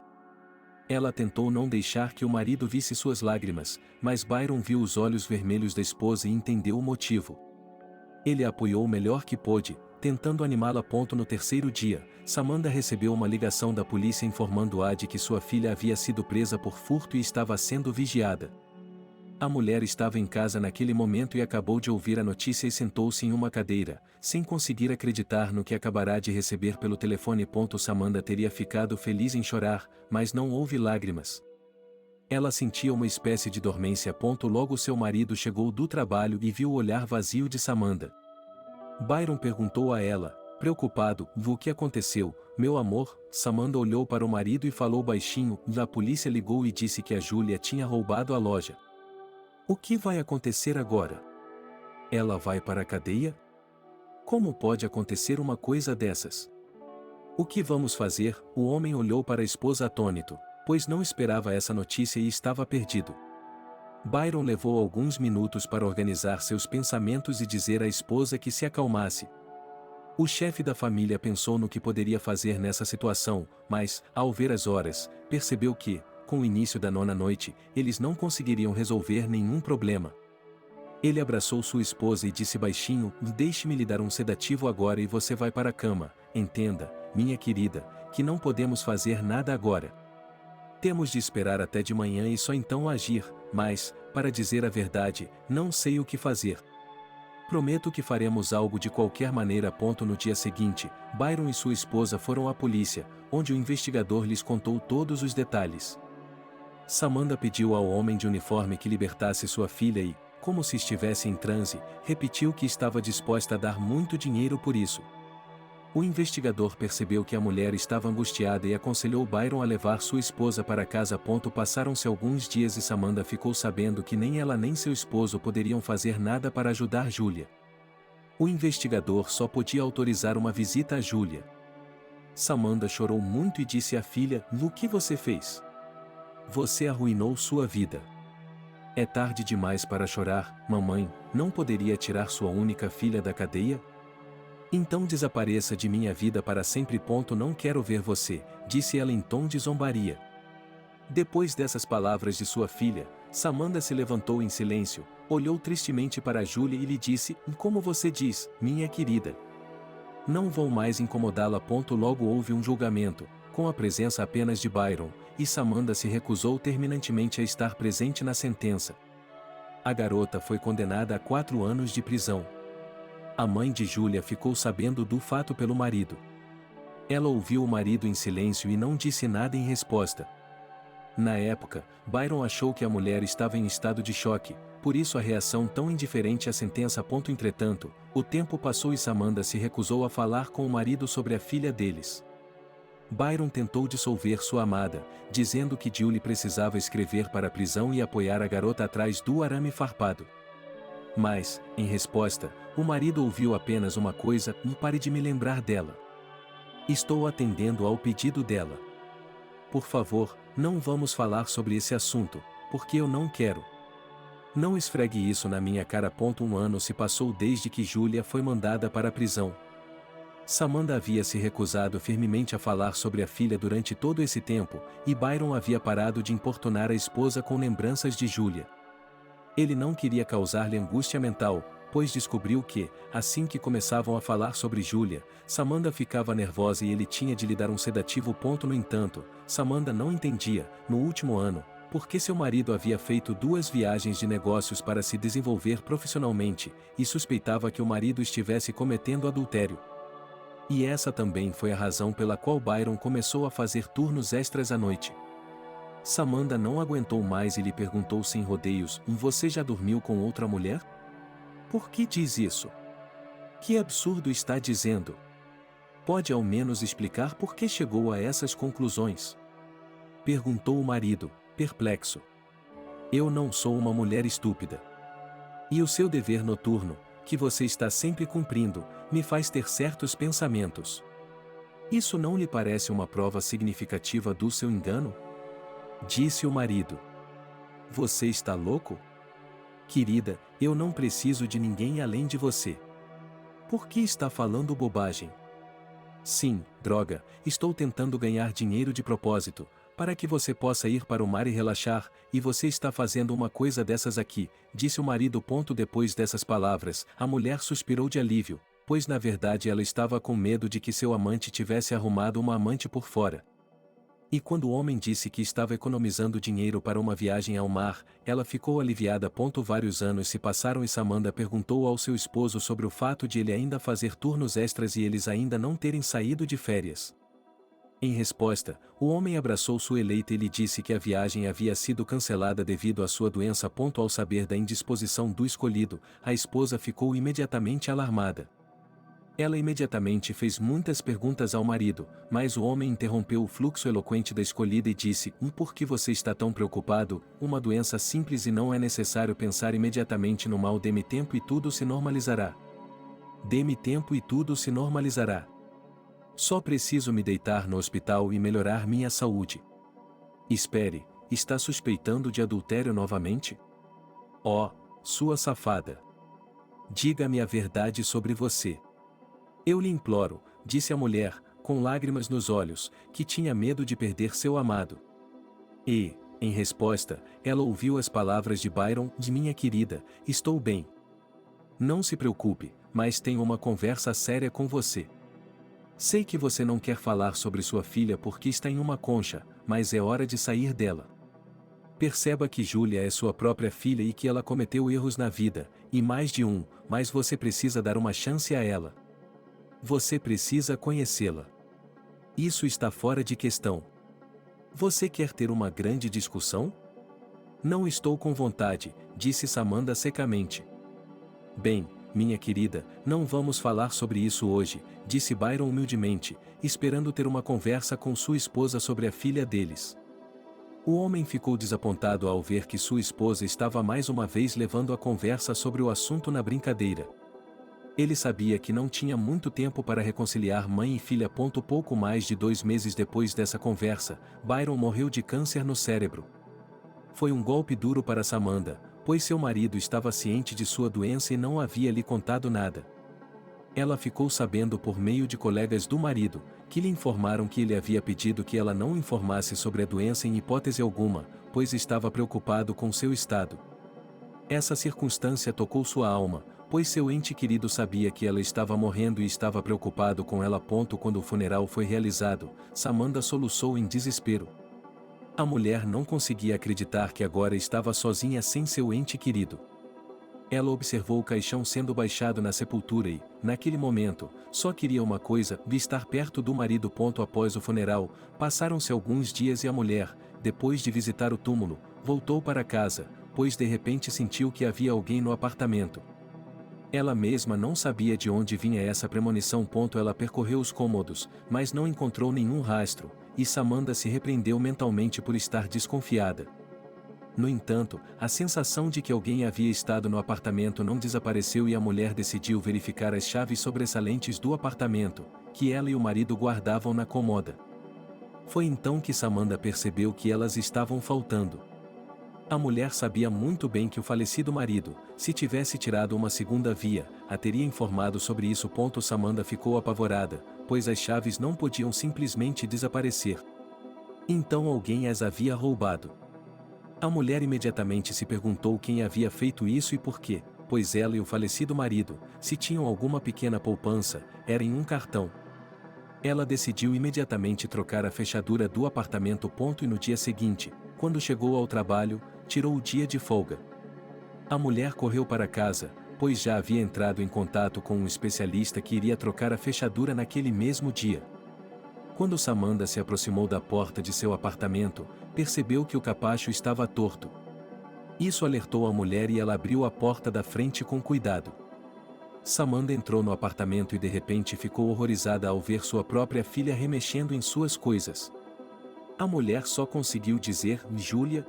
Speaker 2: Ela tentou não deixar que o marido visse suas lágrimas, mas Byron viu os olhos vermelhos da esposa e entendeu o motivo. Ele a apoiou o melhor que pôde, tentando animá-la. No terceiro dia, Samantha recebeu uma ligação da polícia informando-a de que sua filha havia sido presa por furto e estava sendo vigiada. A mulher estava em casa naquele momento e acabou de ouvir a notícia e sentou-se em uma cadeira, sem conseguir acreditar no que acabará de receber pelo telefone. Samantha teria ficado feliz em chorar, mas não houve lágrimas. Ela sentia uma espécie de dormência. Logo seu marido chegou do trabalho e viu o olhar vazio de Samantha. Byron perguntou a ela, preocupado: o que aconteceu, meu amor? Samantha olhou para o marido e falou baixinho: a polícia ligou e disse que a Julia tinha roubado a loja. O que vai acontecer agora? Ela vai para a cadeia? Como pode acontecer uma coisa dessas? O que vamos fazer? O homem olhou para a esposa atônito, pois não esperava essa notícia e estava perdido. Byron levou alguns minutos para organizar seus pensamentos e dizer à esposa que se acalmasse. O chefe da família pensou no que poderia fazer nessa situação, mas, ao ver as horas, percebeu que, com o início da 9ª noite, eles não conseguiriam resolver nenhum problema. Ele abraçou sua esposa e disse baixinho: deixe-me lhe dar um sedativo agora e você vai para a cama. Entenda, minha querida, que não podemos fazer nada agora. Temos de esperar até de manhã e só então agir, mas, para dizer a verdade, não sei o que fazer. Prometo que faremos algo de qualquer maneira. No dia seguinte, Byron e sua esposa foram à polícia, onde o investigador lhes contou todos os detalhes. Samantha pediu ao homem de uniforme que libertasse sua filha e, como se estivesse em transe, repetiu que estava disposta a dar muito dinheiro por isso. O investigador percebeu que a mulher estava angustiada e aconselhou Byron a levar sua esposa para casa. Passaram-se alguns dias e Samantha ficou sabendo que nem ela nem seu esposo poderiam fazer nada para ajudar Julia. O investigador só podia autorizar uma visita a Julia. Samantha chorou muito e disse à filha: o que você fez? Você arruinou sua vida. É tarde demais para chorar, mamãe. Não poderia tirar sua única filha da cadeia? Então desapareça de minha vida para sempre. Não quero ver você, disse ela em tom de zombaria. Depois dessas palavras de sua filha, Samantha se levantou em silêncio, olhou tristemente para Julia e lhe disse: como você diz, minha querida. Não vou mais incomodá-la. Logo houve um julgamento, com a presença apenas de Byron, e Samantha se recusou terminantemente a estar presente na sentença. A garota foi condenada a 4 anos de prisão. A mãe de Julia ficou sabendo do fato pelo marido. Ela ouviu o marido em silêncio e não disse nada em resposta. Na época, Byron achou que a mulher estava em estado de choque, por isso a reação tão indiferente à sentença. Entretanto, o tempo passou e Samantha se recusou a falar com o marido sobre a filha deles. Byron tentou dissolver sua amada, dizendo que Julie precisava escrever para a prisão e apoiar a garota atrás do arame farpado. Mas, em resposta, o marido ouviu apenas uma coisa: pare de me lembrar dela. Estou atendendo ao pedido dela. Por favor, não vamos falar sobre esse assunto, porque eu não quero. Não esfregue isso na minha cara. 1 ano se passou desde que Julia foi mandada para a prisão. Samantha havia se recusado firmemente a falar sobre a filha durante todo esse tempo, e Byron havia parado de importunar a esposa com lembranças de Julia. Ele não queria causar-lhe angústia mental, pois descobriu que, assim que começavam a falar sobre Julia, Samantha ficava nervosa e ele tinha de lhe dar um sedativo. No entanto, Samantha não entendia, no último ano, por que seu marido havia feito 2 viagens de negócios para se desenvolver profissionalmente, e suspeitava que o marido estivesse cometendo adultério. E essa também foi a razão pela qual Byron começou a fazer turnos extras à noite. Samantha não aguentou mais e lhe perguntou sem rodeios: você já dormiu com outra mulher? Por que diz isso? Que absurdo está dizendo? Pode ao menos explicar por que chegou a essas conclusões? Perguntou o marido, perplexo. Eu não sou uma mulher estúpida. E o seu dever noturno, que você está sempre cumprindo, me faz ter certos pensamentos. Isso não lhe parece uma prova significativa do seu engano? Disse o marido. Você está louco? Querida, eu não preciso de ninguém além de você. Por que está falando bobagem? Sim, droga, estou tentando ganhar dinheiro de propósito, para que você possa ir para o mar e relaxar, e você está fazendo uma coisa dessas aqui, disse o marido. Depois dessas palavras, a mulher suspirou de alívio, pois na verdade ela estava com medo de que seu amante tivesse arrumado uma amante por fora. E quando o homem disse que estava economizando dinheiro para uma viagem ao mar, ela ficou aliviada. Vários anos se passaram e Samantha perguntou ao seu esposo sobre o fato de ele ainda fazer turnos extras e eles ainda não terem saído de férias. Em resposta, o homem abraçou sua eleita e lhe disse que a viagem havia sido cancelada devido à sua doença. Ao saber da indisposição do escolhido, a esposa ficou imediatamente alarmada. Ela imediatamente fez muitas perguntas ao marido, mas o homem interrompeu o fluxo eloquente da escolhida e disse: Por que você está tão preocupado? Uma doença simples e não é necessário pensar imediatamente no mal. Dê-me tempo e tudo se normalizará. Dê-me tempo e tudo se normalizará. Só preciso me deitar no hospital e melhorar minha saúde. Espere, está suspeitando de adultério novamente? Oh, sua safada! Diga-me a verdade sobre você. Eu lhe imploro, disse a mulher, com lágrimas nos olhos, que tinha medo de perder seu amado. E, em resposta, ela ouviu as palavras de Byron: de minha querida, estou bem. Não se preocupe, mas tenho uma conversa séria com você. Sei que você não quer falar sobre sua filha porque está em uma concha, mas é hora de sair dela. Perceba que Julia é sua própria filha e que ela cometeu erros na vida, e mais de um, mas você precisa dar uma chance a ela. Você precisa conhecê-la. Isso está fora de questão. Você quer ter uma grande discussão? Não estou com vontade, disse Samantha secamente. Bem, minha querida, não vamos falar sobre isso hoje, disse Byron humildemente, esperando ter uma conversa com sua esposa sobre a filha deles. O homem ficou desapontado ao ver que sua esposa estava mais uma vez levando a conversa sobre o assunto na brincadeira. Ele sabia que não tinha muito tempo para reconciliar mãe e filha. Pouco mais de 2 meses depois dessa conversa, Byron morreu de câncer no cérebro. Foi um golpe duro para Samantha, pois seu marido estava ciente de sua doença e não havia lhe contado nada. Ela ficou sabendo por meio de colegas do marido, que lhe informaram que ele havia pedido que ela não informasse sobre a doença em hipótese alguma, pois estava preocupado com seu estado. Essa circunstância tocou sua alma, pois seu ente querido sabia que ela estava morrendo e estava preocupado com ela. Quando o funeral foi realizado, Samantha soluçou em desespero. A mulher não conseguia acreditar que agora estava sozinha sem seu ente querido. Ela observou o caixão sendo baixado na sepultura e, naquele momento, só queria uma coisa: estar perto do marido. Após o funeral, passaram-se alguns dias e a mulher, depois de visitar o túmulo, voltou para casa, pois de repente sentiu que havia alguém no apartamento. Ela mesma não sabia de onde vinha essa premonição. Ela percorreu os cômodos, mas não encontrou nenhum rastro, e Samantha se repreendeu mentalmente por estar desconfiada. No entanto, a sensação de que alguém havia estado no apartamento não desapareceu e a mulher decidiu verificar as chaves sobressalentes do apartamento, que ela e o marido guardavam na cômoda. Foi então que Samantha percebeu que elas estavam faltando. A mulher sabia muito bem que o falecido marido, se tivesse tirado uma segunda via, a teria informado sobre isso. Samantha ficou apavorada, pois as chaves não podiam simplesmente desaparecer. Então alguém as havia roubado. A mulher imediatamente se perguntou quem havia feito isso e por quê, pois ela e o falecido marido, se tinham alguma pequena poupança, era em um cartão. Ela decidiu imediatamente trocar a fechadura do apartamento. E no dia seguinte, quando chegou ao trabalho, tirou o dia de folga. A mulher correu para casa, pois já havia entrado em contato com um especialista que iria trocar a fechadura naquele mesmo dia. Quando Samantha se aproximou da porta de seu apartamento, percebeu que o capacho estava torto. Isso alertou a mulher e ela abriu a porta da frente com cuidado. Samantha entrou no apartamento e de repente ficou horrorizada ao ver sua própria filha remexendo em suas coisas. A mulher só conseguiu dizer: Julia?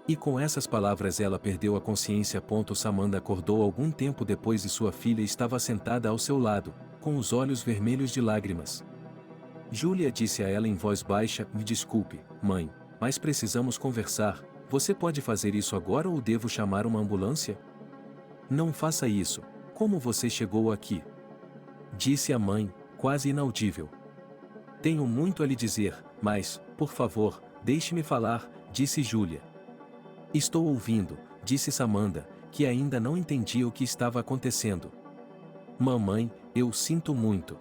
Speaker 2: E com essas palavras ela perdeu a consciência. Samantha acordou algum tempo depois e sua filha estava sentada ao seu lado, com os olhos vermelhos de lágrimas. Júlia disse a ela em voz baixa: me desculpe, mãe, mas precisamos conversar. Você pode fazer isso agora ou devo chamar uma ambulância? Não faça isso. Como você chegou aqui? Disse a mãe, quase inaudível. Tenho muito a lhe dizer, mas, por favor, deixe-me falar, disse Júlia. Estou ouvindo, disse Samantha, que ainda não entendia o que estava acontecendo. Mamãe, eu sinto muito.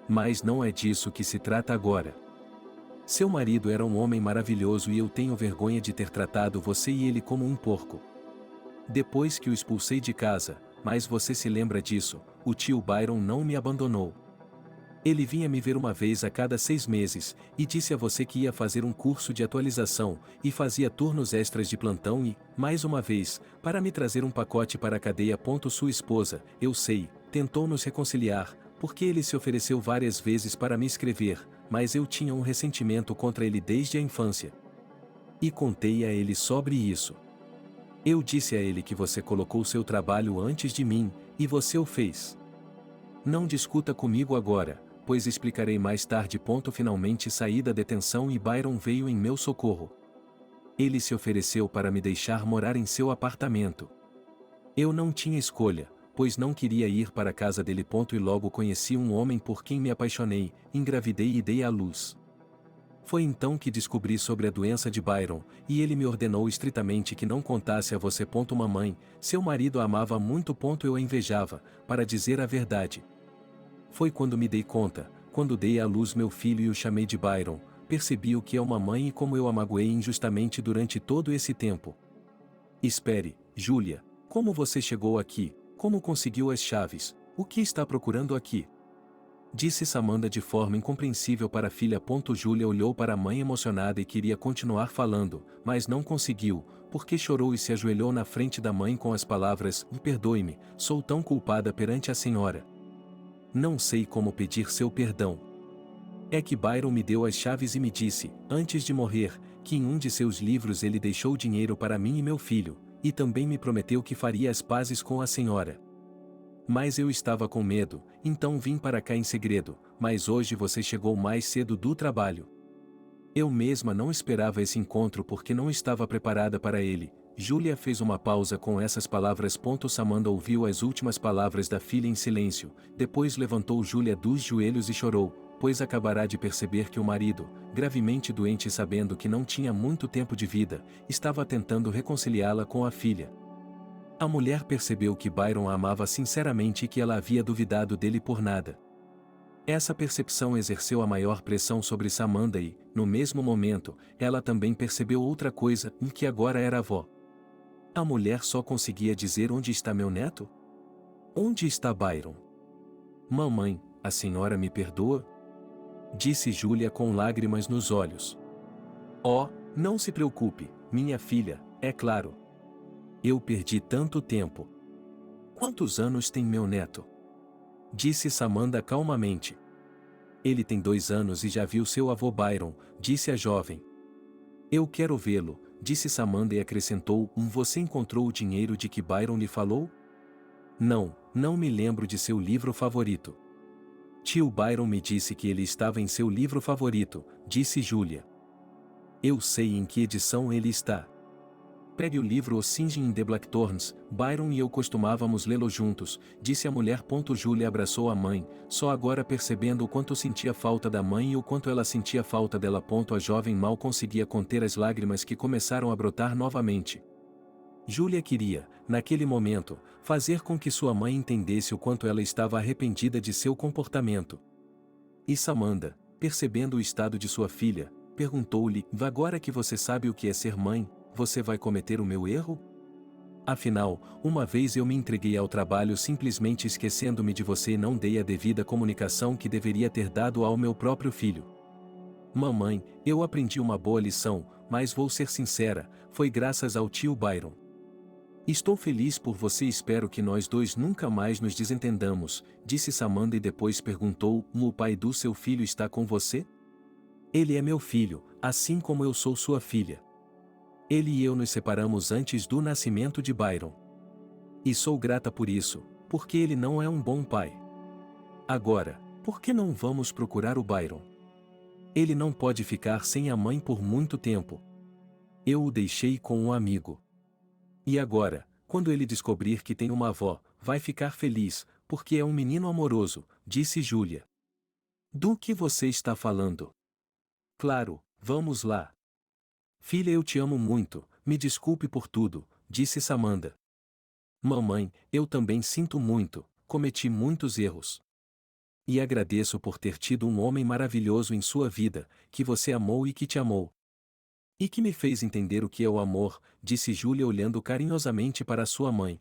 Speaker 2: Mas não é disso que se trata agora. Seu marido era um homem maravilhoso e eu tenho vergonha de ter tratado você e ele como um porco. Depois que o expulsei de casa, mas você se lembra disso, o tio Byron não me abandonou. Ele vinha me ver uma vez a cada 6 meses, e disse a você que ia fazer um curso de atualização, e fazia turnos extras de plantão e, mais uma vez, para me trazer um pacote para a cadeia. Sua esposa, eu sei, tentou nos reconciliar, porque ele se ofereceu várias vezes para me escrever, mas eu tinha um ressentimento contra ele desde a infância. E contei a ele sobre isso. Eu disse a ele que você colocou seu trabalho antes de mim, e você o fez. Não discuta comigo agora, pois explicarei mais tarde. Finalmente saí da detenção e Byron veio em meu socorro. Ele se ofereceu para me deixar morar em seu apartamento. Eu não tinha escolha, pois não queria ir para a casa dele. E logo conheci um homem por quem me apaixonei, engravidei e dei à luz. Foi então que descobri sobre a doença de Byron, e ele me ordenou estritamente que não contasse a você. Mamãe, seu marido a amava muito. Eu a invejava, para dizer a verdade. Foi quando me dei conta, quando dei à luz meu filho e o chamei de Byron, percebi o que é uma mãe e como eu a magoei injustamente durante todo esse tempo. Espere, Júlia, como você chegou aqui? Como conseguiu as chaves? O que está procurando aqui? Disse Samantha de forma incompreensível para a filha. Júlia olhou para a mãe emocionada e queria continuar falando, mas não conseguiu, porque chorou e se ajoelhou na frente da mãe com as palavras: perdoe-me, sou tão culpada perante a senhora. Não sei como pedir seu perdão. É que Byron me deu as chaves e me disse, antes de morrer, que em um de seus livros ele deixou dinheiro para mim e meu filho, e também me prometeu que faria as pazes com a senhora. Mas eu estava com medo, então vim para cá em segredo, mas hoje você chegou mais cedo do trabalho. Eu mesma não esperava esse encontro porque não estava preparada para ele. Júlia fez uma pausa com essas palavras. Samantha ouviu as últimas palavras da filha em silêncio, depois levantou Júlia dos joelhos e chorou, pois acabará de perceber que o marido, gravemente doente e sabendo que não tinha muito tempo de vida, estava tentando reconciliá-la com a filha. A mulher percebeu que Byron a amava sinceramente e que ela havia duvidado dele por nada. Essa percepção exerceu a maior pressão sobre Samantha e, no mesmo momento, ela também percebeu outra coisa, em que agora era avó. A mulher só conseguia dizer: onde está meu neto? Onde está Byron? Mamãe, a senhora me perdoa? Disse Júlia com lágrimas nos olhos. Oh, não se preocupe, minha filha, é claro. Eu perdi tanto tempo. Quantos anos tem meu neto? Disse Samantha calmamente. Ele tem 2 anos e já viu seu avô Byron, disse a jovem. Eu quero vê-lo, disse Samantha e acrescentou: você encontrou o dinheiro de que Byron lhe falou? Não me lembro de seu livro favorito. Tio Byron me disse que ele estava em seu livro favorito, disse Júlia. Eu sei em que edição ele está. Pegue o livro O Singing in the Blackthorns, Byron e eu costumávamos lê-lo juntos, disse a mulher. Júlia abraçou a mãe, só agora percebendo o quanto sentia falta da mãe e o quanto ela sentia falta dela. A jovem mal conseguia conter as lágrimas que começaram a brotar novamente. Júlia queria, naquele momento, fazer com que sua mãe entendesse o quanto ela estava arrependida de seu comportamento. E Samantha, percebendo o estado de sua filha, perguntou-lhe: agora que você sabe o que é ser mãe, você vai cometer o meu erro? Afinal, uma vez eu me entreguei ao trabalho simplesmente esquecendo-me de você e não dei a devida comunicação que deveria ter dado ao meu próprio filho. Mamãe, eu aprendi uma boa lição, mas vou ser sincera, foi graças ao tio Byron. Estou feliz por você e espero que nós dois nunca mais nos desentendamos, disse Samantha e depois perguntou: o pai do seu filho está com você? Ele é meu filho, assim como eu sou sua filha. Ele e eu nos separamos antes do nascimento de Byron. E sou grata por isso, porque ele não é um bom pai. Agora, por que não vamos procurar o Byron? Ele não pode ficar sem a mãe por muito tempo. Eu o deixei com um amigo. E agora, quando ele descobrir que tem uma avó, vai ficar feliz, porque é um menino amoroso, disse Júlia. Do que você está falando? Claro, vamos lá. Filha, eu te amo muito, me desculpe por tudo, disse Samantha. Mamãe, eu também sinto muito, cometi muitos erros. E agradeço por ter tido um homem maravilhoso em sua vida, que você amou e que te amou. E que me fez entender o que é o amor, disse Júlia olhando carinhosamente para sua mãe.